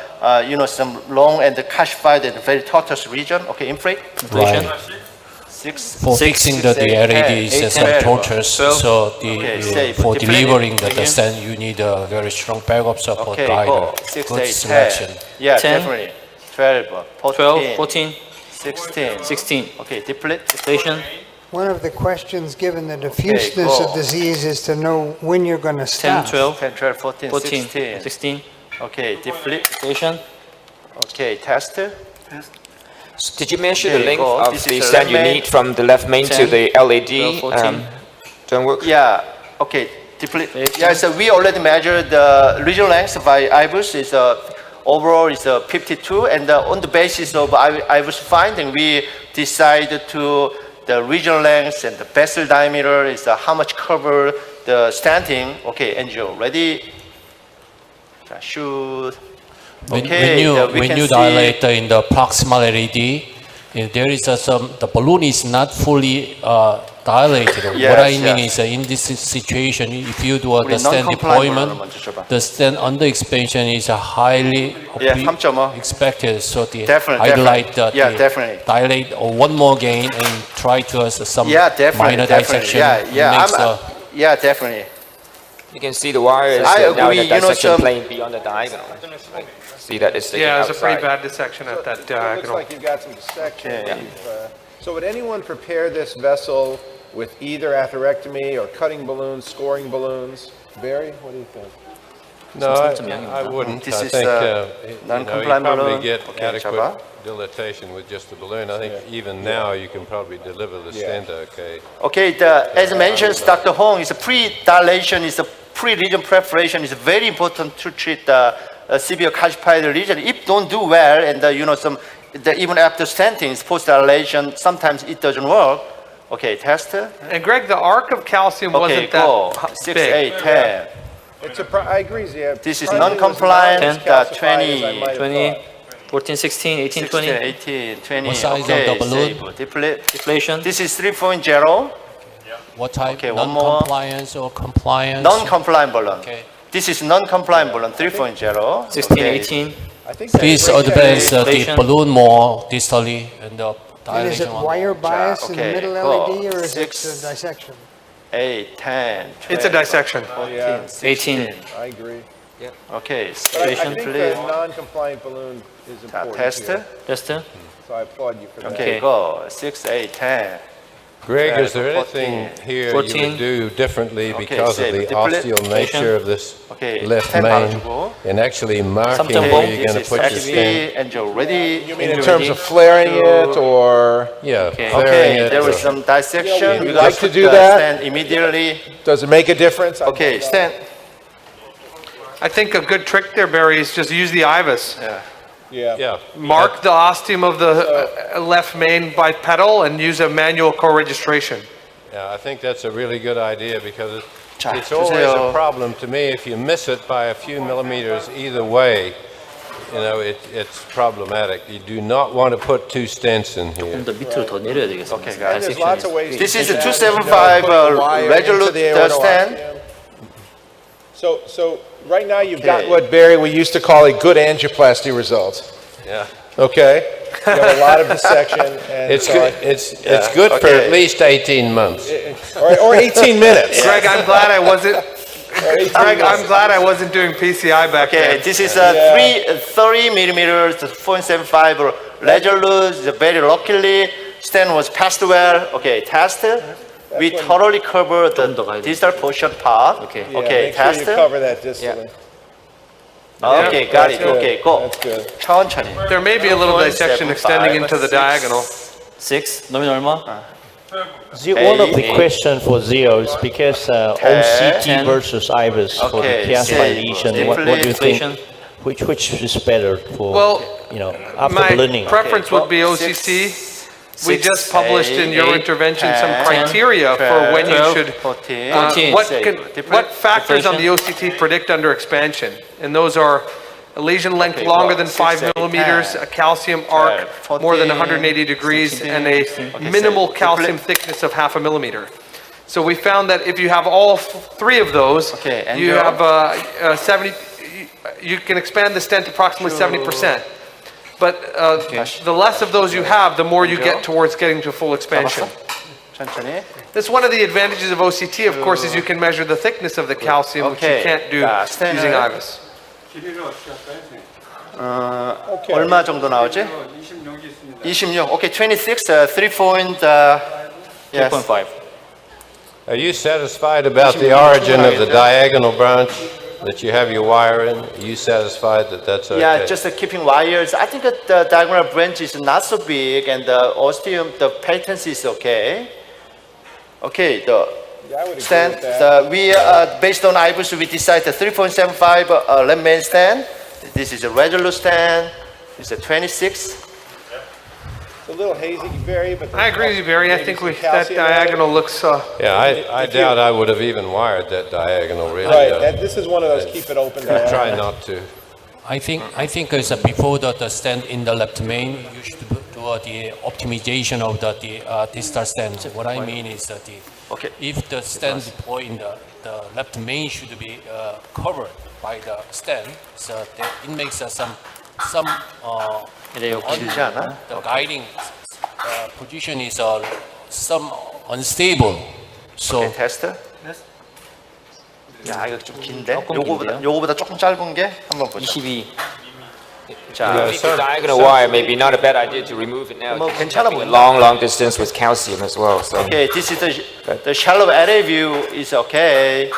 some long and calcified and very tortuous region. Okay, inflate. Right. For fixing the LEDs and some tortures, so for delivering the stent, you need a very strong backup support guider. Good selection. Yeah, 10, definitely. 12, 12, 14, 16. 16. Okay, deplete. Dilation. One of the questions, given the diffuseness of disease, is to know when you're going to 10, stop. 12, 10, 12, 14, 14, 16. 16. Okay, deplete. Dilation. Okay, test. So did you measure the Okay, length go. of This the is the stent you left main. need from the left main to 10, the LED? 14. Don't work? Yeah, okay, deplete. Yeah, so we already measured the region length by IVUS is overall is 52, and on the basis of IVUS finding, we decided to the region length and the vessel diameter is how much cover the stenting. Okay, Angel, ready? Shoot. When we you can dilate in the proximal LED, there is the balloon is not fully dilated. Yes, What I mean yes. is in this situation, if you do 우리 the stent non-compliant deployment, 먼저 줘봐. the stent under expansion is highly Yeah, 3.5. expected. So Definitely, I'd like the definitely. dilate one more gain and try to some Yeah, definitely, minor definitely. dissection. Yeah, definitely. You can see the wire is I now in agree, the you know, dissection some- plane beyond the diagonal. See that it's sticking Yeah, it's a pretty outside. bad dissection at that Looks diagonal. like you've got some dissection. Okay. So would anyone prepare this vessel with either atherectomy or cutting balloons, scoring balloons? Barry, what do you think? No, I wouldn't. This I is, think you non-compliant probably balloon. get Okay, adequate Chaba. dilatation with just the balloon. I think even now you can probably deliver the stent okay. Okay, as mentioned, Dr. Hong, is a pre-dilation, is a pre-lesion preparation is very important to treat the severe calcified lesion. If don't do well, and even after stenting, post-dilation, sometimes it doesn't work. Okay, test. And Greg, the arc of calcium Okay, wasn't go. that 6, big. 8, 10. I agree, Zia. This is Probably was non-compliant, not as calcified as I 20, might have 20, thought. 14, 16, 18, 20. 18, 20. What size of okay, the balloon? save. Deflation. This is 3.0, What type? Okay, one more. Non-compliance or compliance? non-compliant balloon. Okay. This is non-compliant balloon, 3.0. 16, Okay. 18. I think that's Please great. advance the Dilation. balloon more distally and the And is it dilation one. wire bias in the Okay, middle go. LED or is it 6. dissection? 8, 10, 12, It's a dissection. 14, 18. 16. I agree. Okay, But I station, think the please. non-compliant balloon is important Test. here. Just So I applaud you for that. Okay, go. 6, 8, 10. Greg, is there 14, anything here you 14. would do differently Okay, because of save. the osteal nature of this Okay, left 10 main 바로 and actually marking Something where wrong. you're going to put your stent? Angel ready. You mean in terms of flaring it or Yeah, Okay, flaring it. there was or- some dissection. We'd We like got to put do the that. stand immediately. does it make a difference? Okay, stand. I think a good trick there, Barry, is just use the IVUS. Yeah. Yeah. Mark the ostium of the left main bipedal and use a manual co-registration. Yeah, I think that's a really good idea because 자, it's always 주세요. a problem to me if you miss it by a few millimeters either way. It's problematic. You do not want to put two stents in here. 좀 더 밑으로 더 내려야 되겠습니다. Okay, And guys. there's lots of ways. This to is do a that. 275 Putting a wire into resolute the aorta stand. ostium. So right now you've got Okay. what Barry we used to call a good angioplasty result. Yeah. Okay. You have a lot of dissection. And It's so good. It's good for okay. at least 18 months. or 18 minutes. Greg, I'm glad I wasn't. Greg, I'm glad I wasn't doing PCI back Okay, then. this is a 30 millimeters, 0.75 resolute. Very luckily, stand was passed well. Okay, test. We thoroughly cover 더 가야 the 돼. distal portion part. Okay. Yeah, Okay, make sure test. you cover that distally. Okay, got it. That's good. Okay, go. That's good. 천천히. There may be a little dissection extending into the diagonal. 6. 노민 얼마? One of the Eight. questions for Zio is because OCT 10. versus IVUS for the Okay, calcified save. lesion. What do you Deflation. think? Which is better for Well, after My ballooning? preference would be Okay, OCC. six, We just published in your 8, intervention some 10, criteria for when you 12, should 14, what factors on the OCT predict under expansion? And those are a lesion length Okay, longer go. than 6, 5 8, millimeters, 10, a calcium arc 12, more than 14, 180 degrees, 16, and a okay, minimal so calcium thickness of 0.5 millimeter. So we found that if you have all three of those, Okay, and you your- have 70. You can expand the stent approximately 70%. But the less of those you have, the more you get towards getting to full expansion. 천천히. That's one of the advantages of OCT, of course, is you can measure the thickness of the calcium, which you Okay. can't do 자, 스탠을- using IVUS. 얼마 정도 나오지? 26. Okay, 26, 3 point, yes. 3.5. Are you satisfied about the origin of the diagonal branch that you have your wire in? Are you satisfied that that's okay? Yeah, just keeping wires. I think that the diagonal branch is not so big, and the ostium, the patency is okay. Okay, the Yeah, I would agree stand. with that. We based on IVUS, we decided 3.75 left main stand. This is a resolute stand. It's a 26. It's a little hazy, Barry, but I agree with you, Barry. I maybe think some that calcium in it. diagonal looks. Yeah, I doubt I would have even wired that diagonal really. Right. This is one of those keep it open. I try diagonal. not to. I think it's before the stent in the left main, you should do the optimization of the distal stent. What I mean is that if the stent deployed in the left main should be covered by the stent, so that it makes some the guiding position is some unstable. So 테스트. 야, 이거 좀 긴데? 요거보다 조금 짧은 게 한번 보자. 22. I think the diagonal wire may be not a bad idea to remove it now. 괜찮아 A long distance with calcium as well. So. Okay, this is the shallow array view is okay.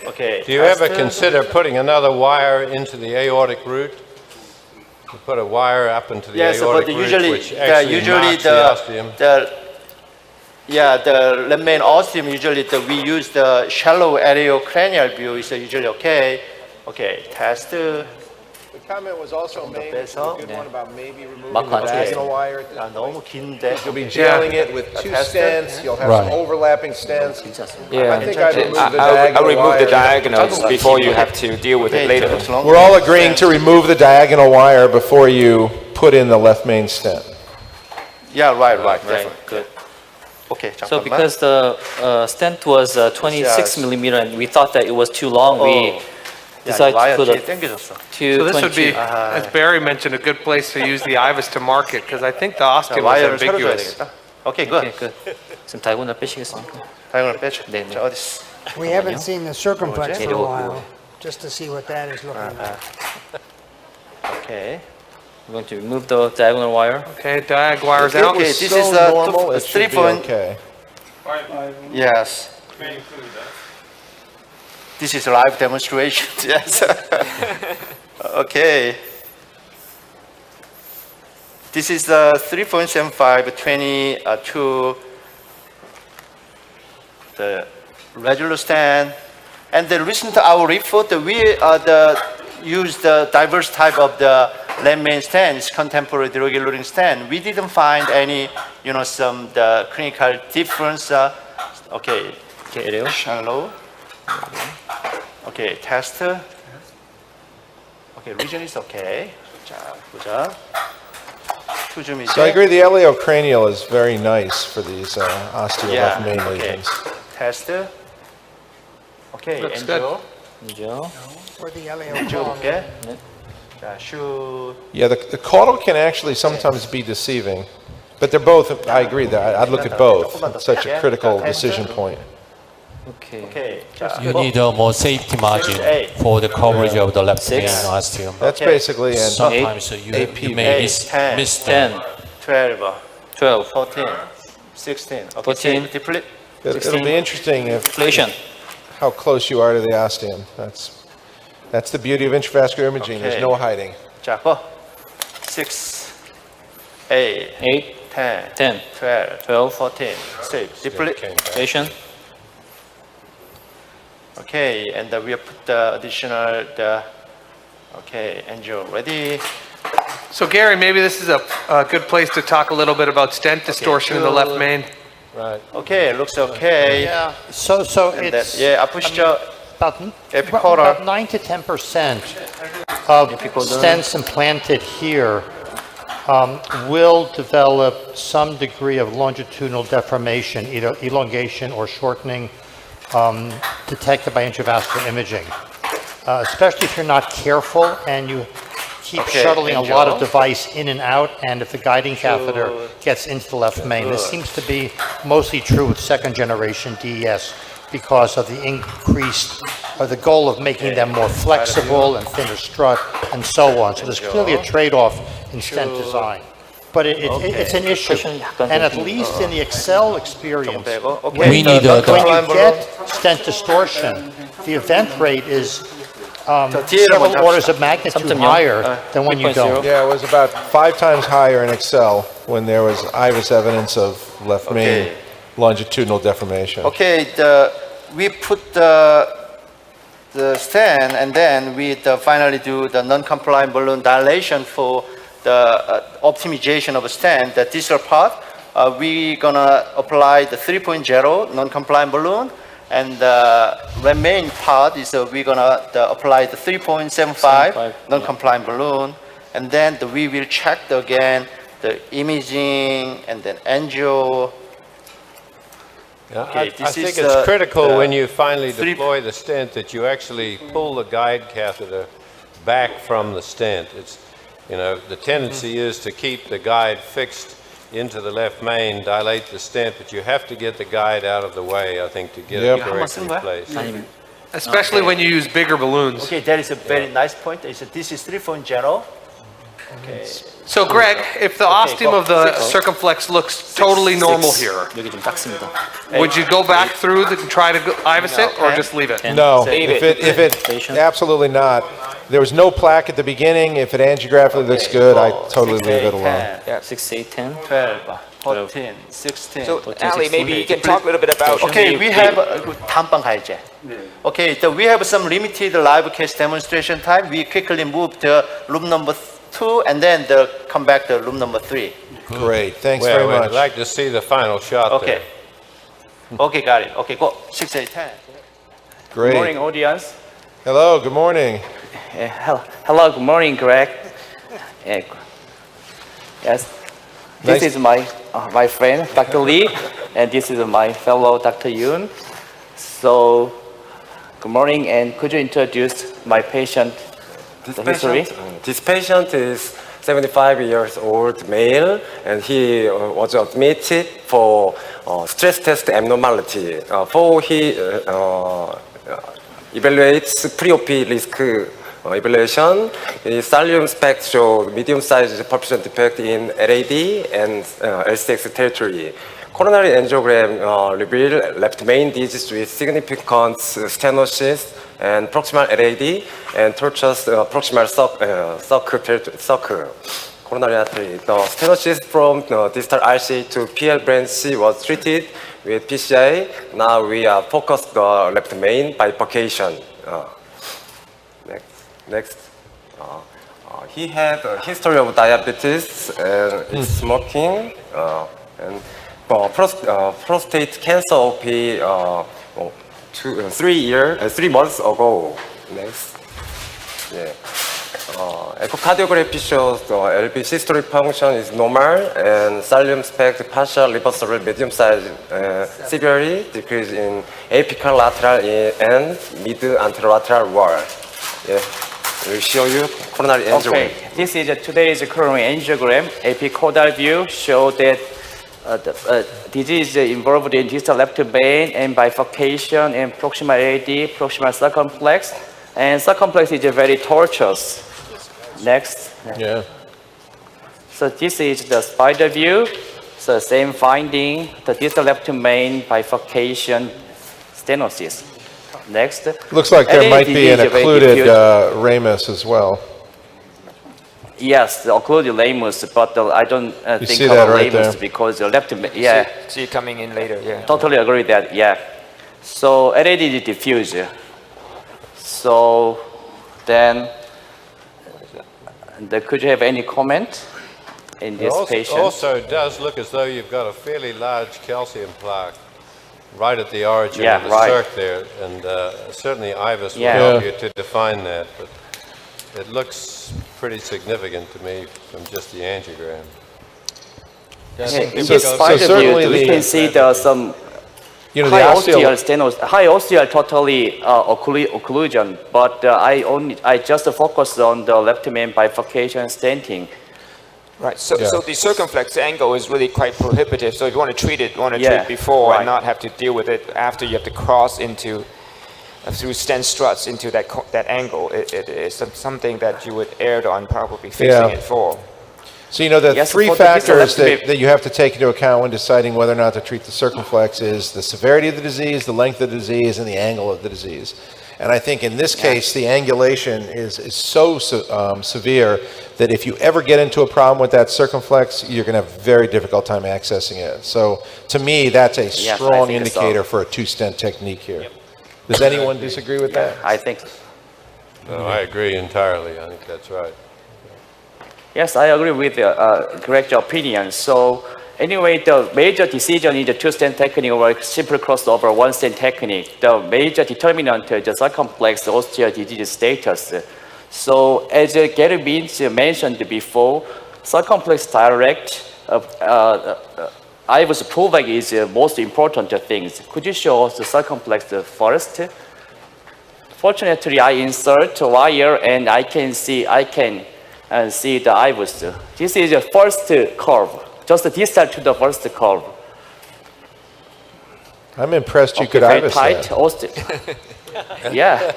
Okay. Do you ever consider putting another wire into the aortic root? You put a wire up into the aortic root, which actually marks the ostium. The left main ostium usually we use the shallow areocranial view is usually okay. Okay, test. The comment was also made, a good one about maybe removing the 마크 안 diagonal wire. 아, 너무 긴데. You'll be jailing it with two stents. You'll have some overlapping stents. Yeah, I think I'd remove the I'll diagonal remove the wire. diagonals before you have to deal with it later. We're all agreeing to remove the diagonal wire before you put in the left main stent. Yeah, right, definitely. Good. Okay, So 잠깐만. because the stent was 26 millimeter and we thought that it was too long, we decided to put it 당겨졌어. to So this would 22. be, as Barry mentioned, a good place to use the IVUS to mark it, because I think the ostium is 와이어를 새로 줘야 ambiguous. 되겠다. 오케이, 굿. 오케이, 끝. 지금 다이고날 빼시겠습니까? 다이어를 빼줘. 네, 네. 자, 어디 있어? We haven't seen the circumflex for a 내려오고. while, just to see what that is looking like. Okay. We're going to remove the diagonal wire. Okay, diag wires It out. was this so is normal, it 3 should be point. okay. Yes. This is live demonstration. Yes. Okay. This is the 3.75 22 the regular stand. And the recent our report we use the diverse type of the left main stands, contemporary deregulating stand. We didn't find any, some the clinical difference. Okay, 이래요? shallow. Okay, test. Okay, region is okay. 자, 보자. 투줌 So I agree the iliocranial is very nice for these osteo Yeah, left main okay. lesions. Test. Okay, Looks angel. 이죠? Or the 쭉 LAO 볼게. 자, 슛. Yeah, the caudal can actually sometimes be deceiving, but they're both, I agree, that I'd look at both. It's such a critical decision point. 오케이. Okay. 자, you need a more safety margin for the coverage of the left main ostium. That's basically an Sometimes you may miss them. 10, 12, 12. 14, 16. Okay, 14. deplete. It'll be interesting Dilation. how close you are to the ostium. That's the beauty of intravascular imaging. There's no hiding. 자, 6, 8, 8, 10, 10, 12, 12. 14, save, deplete. Dilation. Okay, and we'll put the additional, okay, angel ready. So Gary, maybe this is a good place to talk a little bit about stent distortion in the left main. Right. Okay, looks okay. Yeah, so And then, it's yeah, 아프시죠? about 9 to 10% of stents implanted here will develop some degree of longitudinal deformation, either elongation or shortening, detected by intravascular imaging. Especially if you're not careful and you keep Okay, shuttling a lot of angel. device in and out, and if the guiding catheter gets into the left main. This seems to be mostly true with second generation DES because of the increased, or the goal of making them more flexible and thinner strut and so on. So there's clearly a trade-off in stent design. But it's an issue, and at least in the Excel experience, Okay. We need when the you get stent distortion, the event rate is 뒤에를 several 먼저 orders 합시다. of magnitude 3.0. higher than when you 3.0. don't. Yeah, it was about 5 times higher in Excel when there was IVUS evidence of left main Okay. longitudinal deformation. Okay, we put the stand, and then we finally do the non-compliant balloon dilation for the optimization of a stand. The distal part, we gonna apply the 3.0 non-compliant balloon, and the remain part is we're gonna apply the 3.75 non-compliant balloon, and then we will check again the imaging and then angio. Yeah, Okay, I this think is, it's critical when you three- finally deploy the stent that you actually pull the guide catheter back from the stent. It's, you know, the tendency is to keep the guide fixed into the left main, dilate the stent, but you have to get the guide out of the way, I think, to get Yep. it correctly placed. Especially when you use bigger balloons. Okay, that is a very nice point. This is 3.0. Okay. So Greg, if the ostium of the circumflex looks totally normal here, 여기 좀 작습니다. would you go back through and try to IVUS it or just leave it? No, Save if it, absolutely not. There was no plaque at the beginning. If it angiographically looks good, I totally leave it alone. 6, 8, 10. 12, 14, 16. So, Ali, maybe you can talk a little bit about. Okay, we have 다음방 가야지. Okay, we have some limited live case demonstration time. We quickly move to room number 2 and then come back to room number 3. Great, thanks Well, very we'd much. like to see the final shot Okay. there. Okay, got it. Okay, go. 6, 8, 10. Great. Good morning, audience. Hello, good morning. Hello, good morning, Greg. Yes, this Nice. is my friend, Dr. Lee, and this is my fellow Dr. Yoon. So, good morning, and could you introduce my patient, the history? This patient is 75 years old male, and he was admitted for stress test abnormality. He evaluates pre-op risk evaluation. His Salium spec showed medium-sized perfusion defect in LAD and LCX territory. Coronary angiogram revealed left main disease with significant stenosis and proximal LAD and tortuous proximal coronary artery. The stenosis from distal RCA to PL branch was treated with PCI. Now we are focused on left main bifurcation. Next. He had a history of diabetes and is smoking and prostate cancer OP 3 months ago. Next. Yeah. Echocardiography shows the LV systolic function is normal and Salium spec partial reversible medium-sized severely decrease in apical lateral and mid anterolateral wall. Yeah. We'll show you coronary angiogram. Okay, this is today's coronary angiogram. Epicaudal view show that the disease involved in distal left vein and bifurcation and proximal LAD, proximal circumflex, and circumflex is very tortuous. Next. Yeah. So this is the spider view. So same finding, the distal left main bifurcation stenosis. Next. Looks like there might be an LAD is very occluded diffuse. ramus as well. Yes, the occluded ramus, but I don't think see of that right ramus there? because the left, yeah. See coming in later, yeah. Totally agree with that, yeah. So LAD is diffuse. So then, could you have any comment in this patient? Also, it does look as though you've got a fairly large calcium plaque right at the origin Yeah, of the right. circ there, and certainly IVUS will Yeah. help you to define that, but it looks pretty significant to me from just the angiogram. In So- this so spider certainly view, we the- can see there are some You know, high the osteal osteal, stenosis, high osteal totally occlusion, but I just focused on the left main bifurcation stenting. Right. So, Yeah. so the circumflex angle is really quite prohibitive. So if you want to treat it, you want to Yeah, treat it before right. and not have to deal with it after. You have to cross into through stent struts into that angle. It is something that you would err on probably fixing Yeah. it for. so you know the Yes, three for the distal factors left that you have to take into account when deciding whether or not to treat the circumflex is the severity of the disease, the length of the disease, and the angle of the disease. And I think in this case, the angulation is so severe that if you ever get into a problem with that circumflex, you're going to have a very difficult time accessing it. So to me, that's a Yes, I strong think so. indicator for a two-stent technique here. Does anyone disagree with that? I think, No, I agree entirely. I think that's right. yes, I agree with Greg's opinion. So anyway, the major decision in the two-stent technique or simple crossover one-stent technique, the major determinant is the circumflex osteal disease status. So as Gary Means mentioned before, circumflex direct IVUS pullback is the most important things. Could you show us the circumflex first? Fortunately, I insert a wire and I can see the IVUS. This is the first curve, just distal to the first curve. I'm impressed you could very IVUS tight. that. Yeah,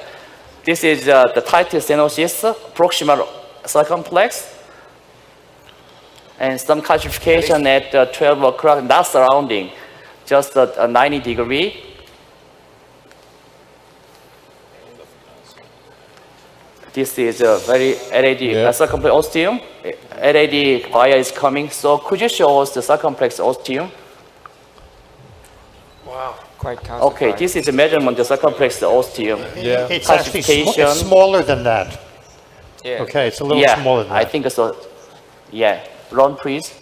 this is the tight stenosis, proximal circumflex, and some calcification at 12 o'clock, not surrounding, just a 90 degree. This is a very LAD circumflex ostium. LAD via is coming. So could you show us the circumflex ostium? Wow, quite calcified. Okay, this is a measurement of the circumflex ostium. Yeah. It's actually it's smaller than that. Yeah. Okay, it's a little smaller than that. I think so. Yeah. Run, please.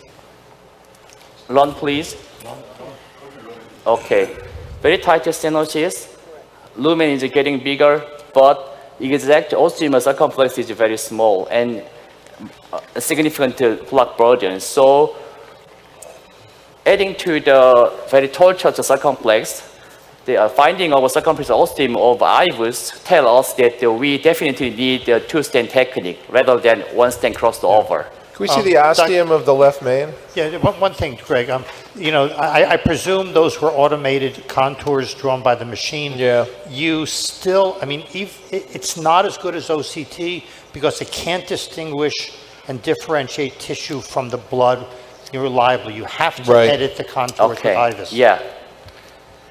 Run, please. Okay. Very tight stenosis. Lumen is getting bigger, but exact ostium circumflex is very small and a significant plaque burden. So, adding to the very tall church circumflex, the finding of a circumflex ostium of IVUS tell us that we definitely need a two-stent technique rather than one-stent crossover. Can we see the ostium of the left main? Yeah, one thing, Greg. You know, I presume those were automated contours drawn by the machine. Yeah. You still, I mean, it's not as good as OCT because it can't distinguish and differentiate tissue from the blood reliably. You have to edit the contours with IVUS.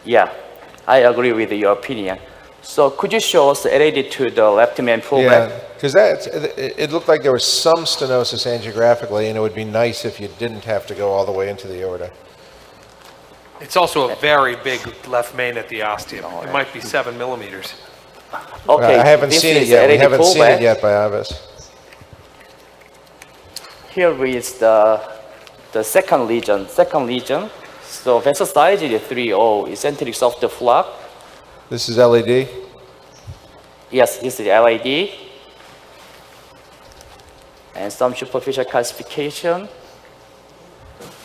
Yeah, I agree with your opinion. So could you show us LAD to the left main pullback? Yeah, because it looked like there was some stenosis angiographically, and it would be nice if you didn't have to go all the way into the aorta. It's also a very big left main at the ostium. It might be 7 millimeters. Okay, I haven't seen it yet. We haven't seen it yet by IVUS. Here is the second lesion. So vessel size is 3.0, eccentric soft flap. This is LAD? Yes, this is LAD. And some superficial calcification.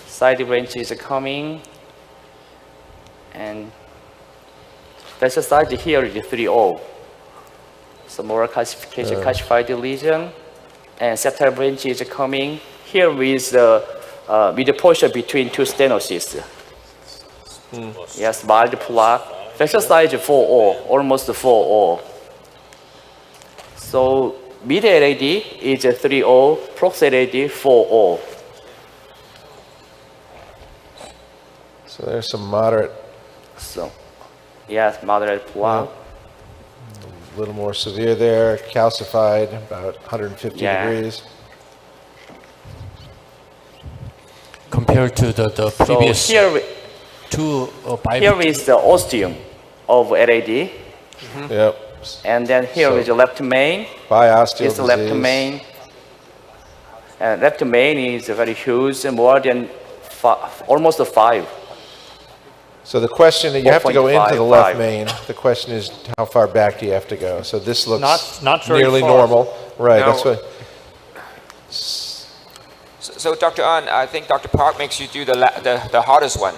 Side branch is coming. And vessel size here is 3.0. Some more calcification, calcified lesion. And septal branch is coming. Here with the portion between two stenosis. Yes, mild plaque. Vessel size 4.0, almost 4.0. So mid LAD is 3.0, prox LAD 4.0. So there's some moderate. So, yes, moderate plaque. A little more severe there, calcified, about 150 degrees. Compared to the previous so here is the ostium of LAD. Yep. And then here is the left main. Biosteal It's the left main. And left main is very huge, more than almost 5. So the question that you have to go into the 4.55. left main. The question is how far back do you have to go? So this looks not very nearly far. normal, right? No. That's what. So Dr. An, I think Dr. Park makes you do the hardest one.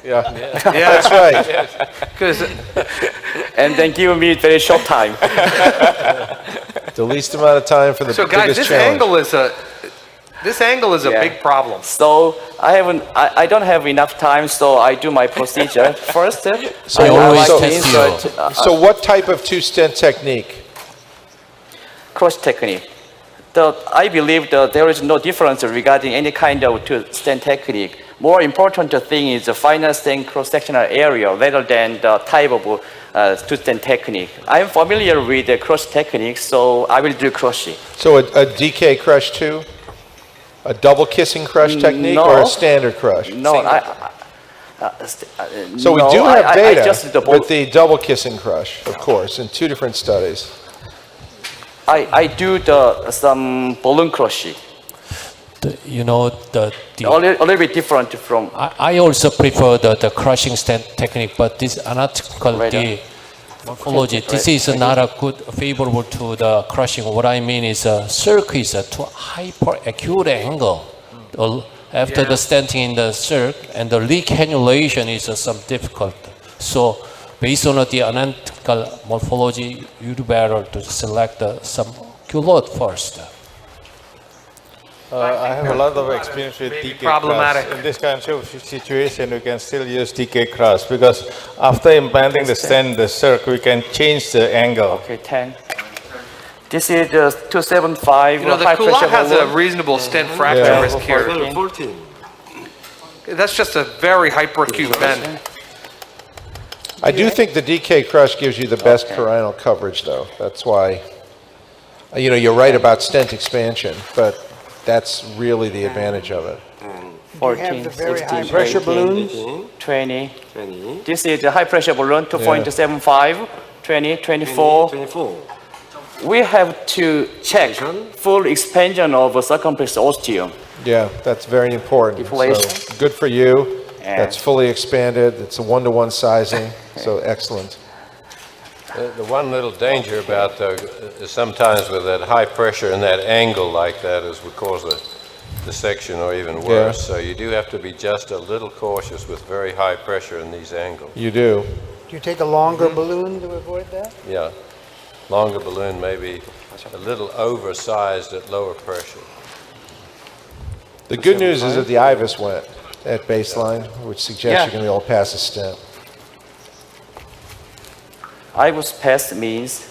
Yeah, that's right. And then give me very short time. The least amount of time for the So guys, biggest this challenge. angle is a big problem. So I don't have enough time, so I do my procedure first. So, I always like to test insert, so what type of two-stent technique? cross technique. I believe that there is no difference regarding any kind of two-stent technique. More important thing is the final stent cross-sectional area rather than the type of two-stent technique. I'm familiar with the cross technique, so I will do crushing. So a DK crush too? A double kissing crush technique or a standard crush? No, So we no, do have I data just with the double kissing crush, of course, in 2 different studies. I do some balloon crushing. You know, A little bit different from. I also prefer the crushing stent technique, but this analytical, morphology. This is not a good favorable to the crushing. What I mean is circ is to hyper acute angle. After the stenting in the circ and the recannulation is some difficult. So based on the analytical morphology, you'd better to select some culotte first. I have a lot of experience with DK problematic. cross. In this kind of situation, we can still use DK cross because after implanting the stent, the circ, we can change the angle. Okay, 10. This is the 275 You know, the high pressure culotte has a balloon. reasonable stent fracture risk here. 14. That's just a very hyperacute bend. I do think the DK crush gives you the best parietal coverage, though. That's why, you know, you're right about stent expansion, but that's really the advantage of it. 14, the very 16, high pressure 18, balloons? 20. This is the high pressure balloon, 2.75, 20, 24. 24. We have to check full expansion of circumflex ostium. Yeah, that's very important. Dilation. So good for you. Yeah. That's fully expanded. It's a one-to-one sizing, so excellent. The one little danger about is sometimes with that high pressure and that angle like that is would cause a dissection or even worse. So you do have to be just a little cautious with very high pressure in these angles. You do. Do you take a longer balloon to avoid that? Yeah. Longer balloon may be a little oversized at lower pressure. The good news is that the IVUS went at baseline, which suggests you're going to be able to pass a stent. I was passed means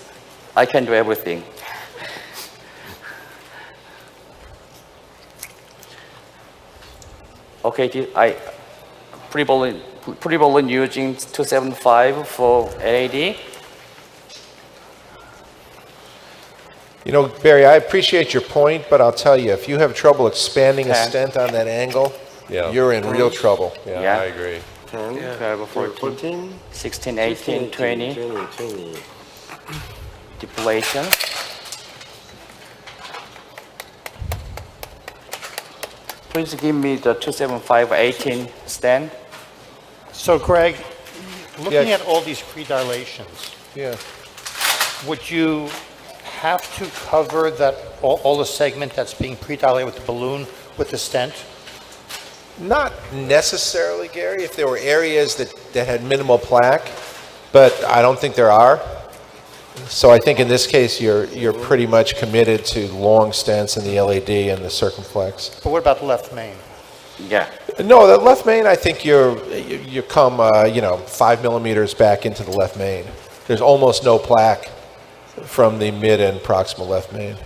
I can do everything. Okay, I pre-balloon using 275 for LAD. You know, Barry, I appreciate your point, but I'll tell you, if you have trouble expanding a stent on that angle, you're in real trouble. Yeah, I agree. 10, 12, 14, 16, 18, 20. 20. Dilation. Please give me the 275 18 stand. So Greg, looking at all these pre-dilations, would you have to cover that all the segment that's being pre-dilated with the balloon with the stent? Not necessarily, Gary, if there were areas that had minimal plaque, but I don't think there are. So I think in this case, you're pretty much committed to long stents in the LAD and the circumflex. But what about the left main? Yeah. No, the left main, I think you come 5 millimeters back into the left main. There's almost no plaque from the mid and proximal left main.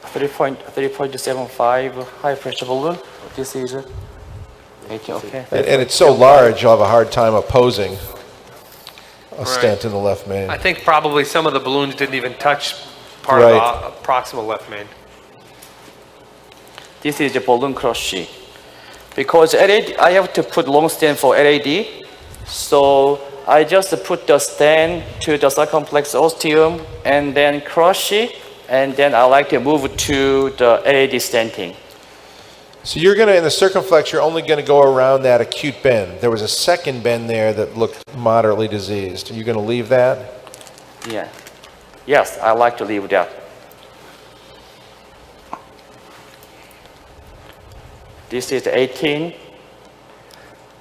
3.75 high pressure balloon. This is 18. Okay. And it's so large, you'll have a hard time opposing a stent in the left main. I think probably some of the balloons didn't even touch part of the proximal left main. This is the balloon crushing. Because LAD, I have to put long stent for LAD. So I just put the stent to the circumflex ostium and then crush it. And then I like to move to the LAD stenting. So you're going to, in the circumflex, you're only going to go around that acute bend. There was a second bend there that looked moderately diseased. Are you going to leave that? Yeah. Yes, I like to leave that. This is 18.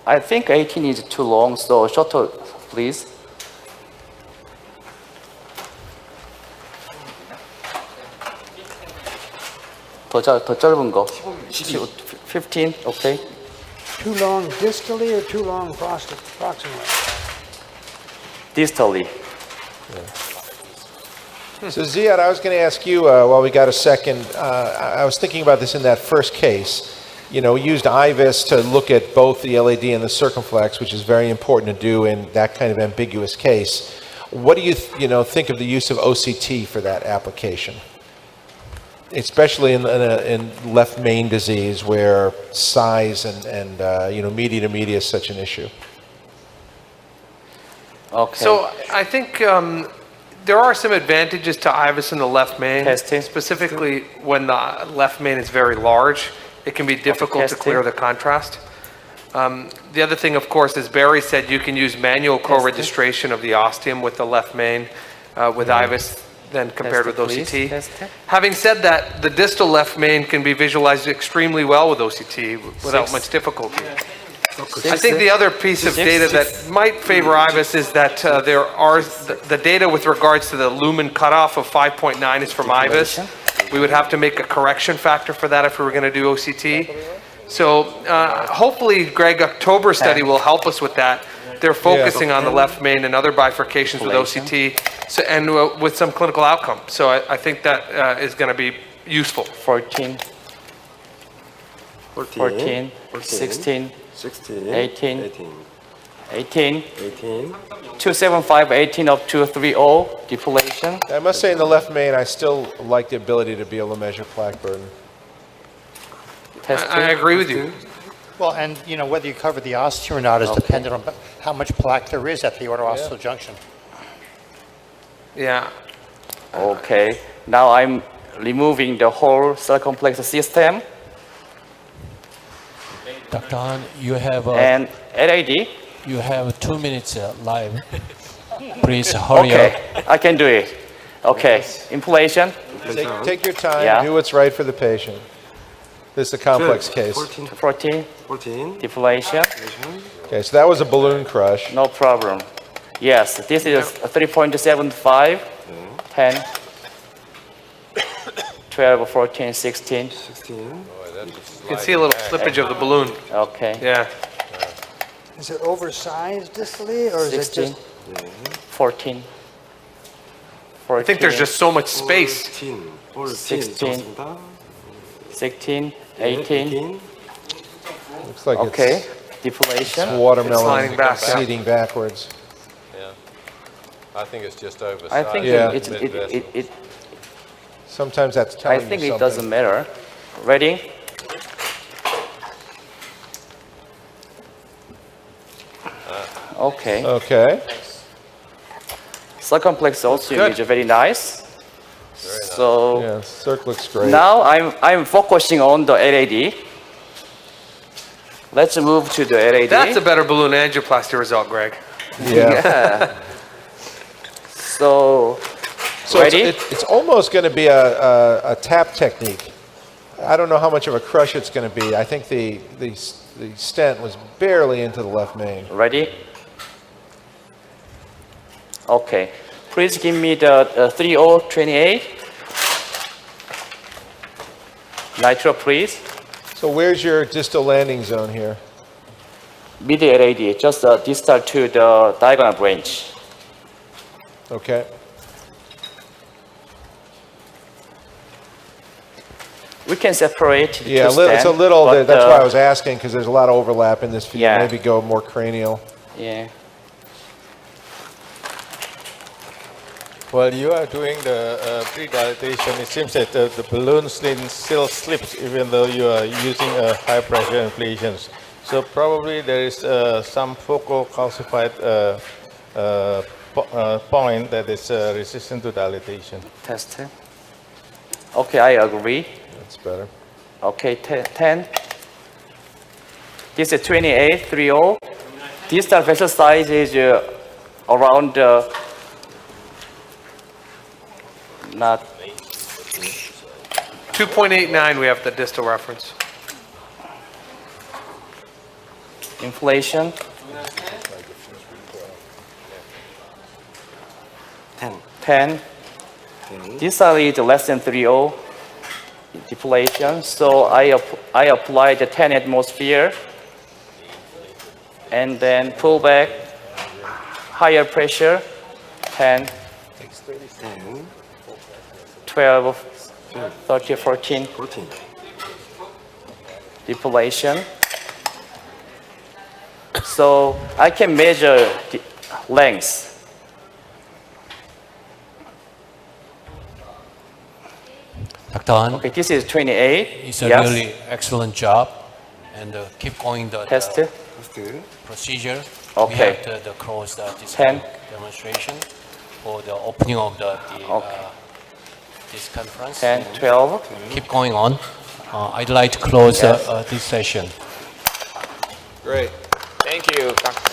I think 18 is too long, so shorter, please. 더 짧은 거. 15, okay. Too long distally or too long proximally? Distally. So Ziad, I was going to ask you, while we got a second, I was thinking about this in that first case. You know, we used IVUS to look at both the LAD and the circumflex, which is very important to do in that kind of ambiguous case. What do you think of the use of OCT for that application? Especially in left main disease where size and media to media is such an issue. Okay. So I think there are some advantages to IVUS in the left main, specifically when the left main is very large. It can be difficult to clear the contrast. The other thing, of course, as Barry said, you can use manual co-registration of the ostium with the left main with IVUS than compared with OCT. Having said that, the distal left main can be visualized extremely well with OCT without much difficulty. I think the other piece of data that might favor IVUS is that there are the data with regards to the lumen cutoff of 5.9 is from IVUS. We would have to make a correction factor for that if we were going to do OCT. So hopefully, Greg, October study will help us with that. They're focusing on the left main and other bifurcations with OCT and with some clinical outcome. So I think that is going to be useful. 14, 16, 18, 275, 18 of 230, depilation. I must say in the left main, I still like the ability to be able to measure plaque burden. I agree with you. Well, and you know, whether you cover the ostium or not is dependent on how much plaque there is at the ortho-ostial junction. Yeah. Okay. Now I'm removing the whole circumflex system. Dr. Han, you have and LAD. You have 2 minutes live. Please hurry up. I can do it. Okay. Inflation. Take your time. Do what's right for the patient. This is a complex case. 14. Deflation. Okay, so that was a balloon crush. No problem. Yes, this is 3.75, 10, 12, 14, 16. You can see a little slippage of the balloon. Okay. Yeah. Is it oversized distally, or is it 16, just 14. I think there's just so much space. 16, 16, 18. Looks like okay. Deflation. It's watermelon It's sliding back, seeding backwards. Yeah. I think it's just oversized. I think it sometimes that's telling I think you it doesn't matter. Ready? Okay. Okay. Circumflex also is very nice. So yeah, circ looks great. now I'm focusing on the LAD. Let's move to the LAD. That's a better balloon angioplasty result, Greg. Yeah. So ready? It's almost going to be a tap technique. I don't know how much of a crush it's going to be. I think the stent was barely into the left main. Ready? Okay. Please give me the 3028. Nitro, please. So where's your distal landing zone here? Mid LAD, just distal to the diagonal branch. Okay. We can separate the Yeah, two it's a stand, little, but, that's why I was asking, because there's a lot of overlap in this view. Yeah. Maybe go more cranial. Yeah. While you are doing the pre-dilatation, it seems that the balloon still slips even though you are using high pressure inflations. So probably there is some focal calcified point that is resistant to dilatation. Test it. Okay, I agree. That's better. Okay, 10. This is 28, 30. Distal vessel size is around not 2.89 we have the distal reference. Inflation. 10. Distal is less than 30. Deflation. So I apply the 10 atmosphere and then pull back higher pressure. 10. 12, 13, 14. Depilation. So I can measure the length. Dr. Han, Okay, this is 28. it's a really excellent job. And keep going the Test. procedure. Okay. We have the close this 10. demonstration for the opening of this conference. 10, 12. Keep going on. I'd like to close this session. Great. Thank you, Dr.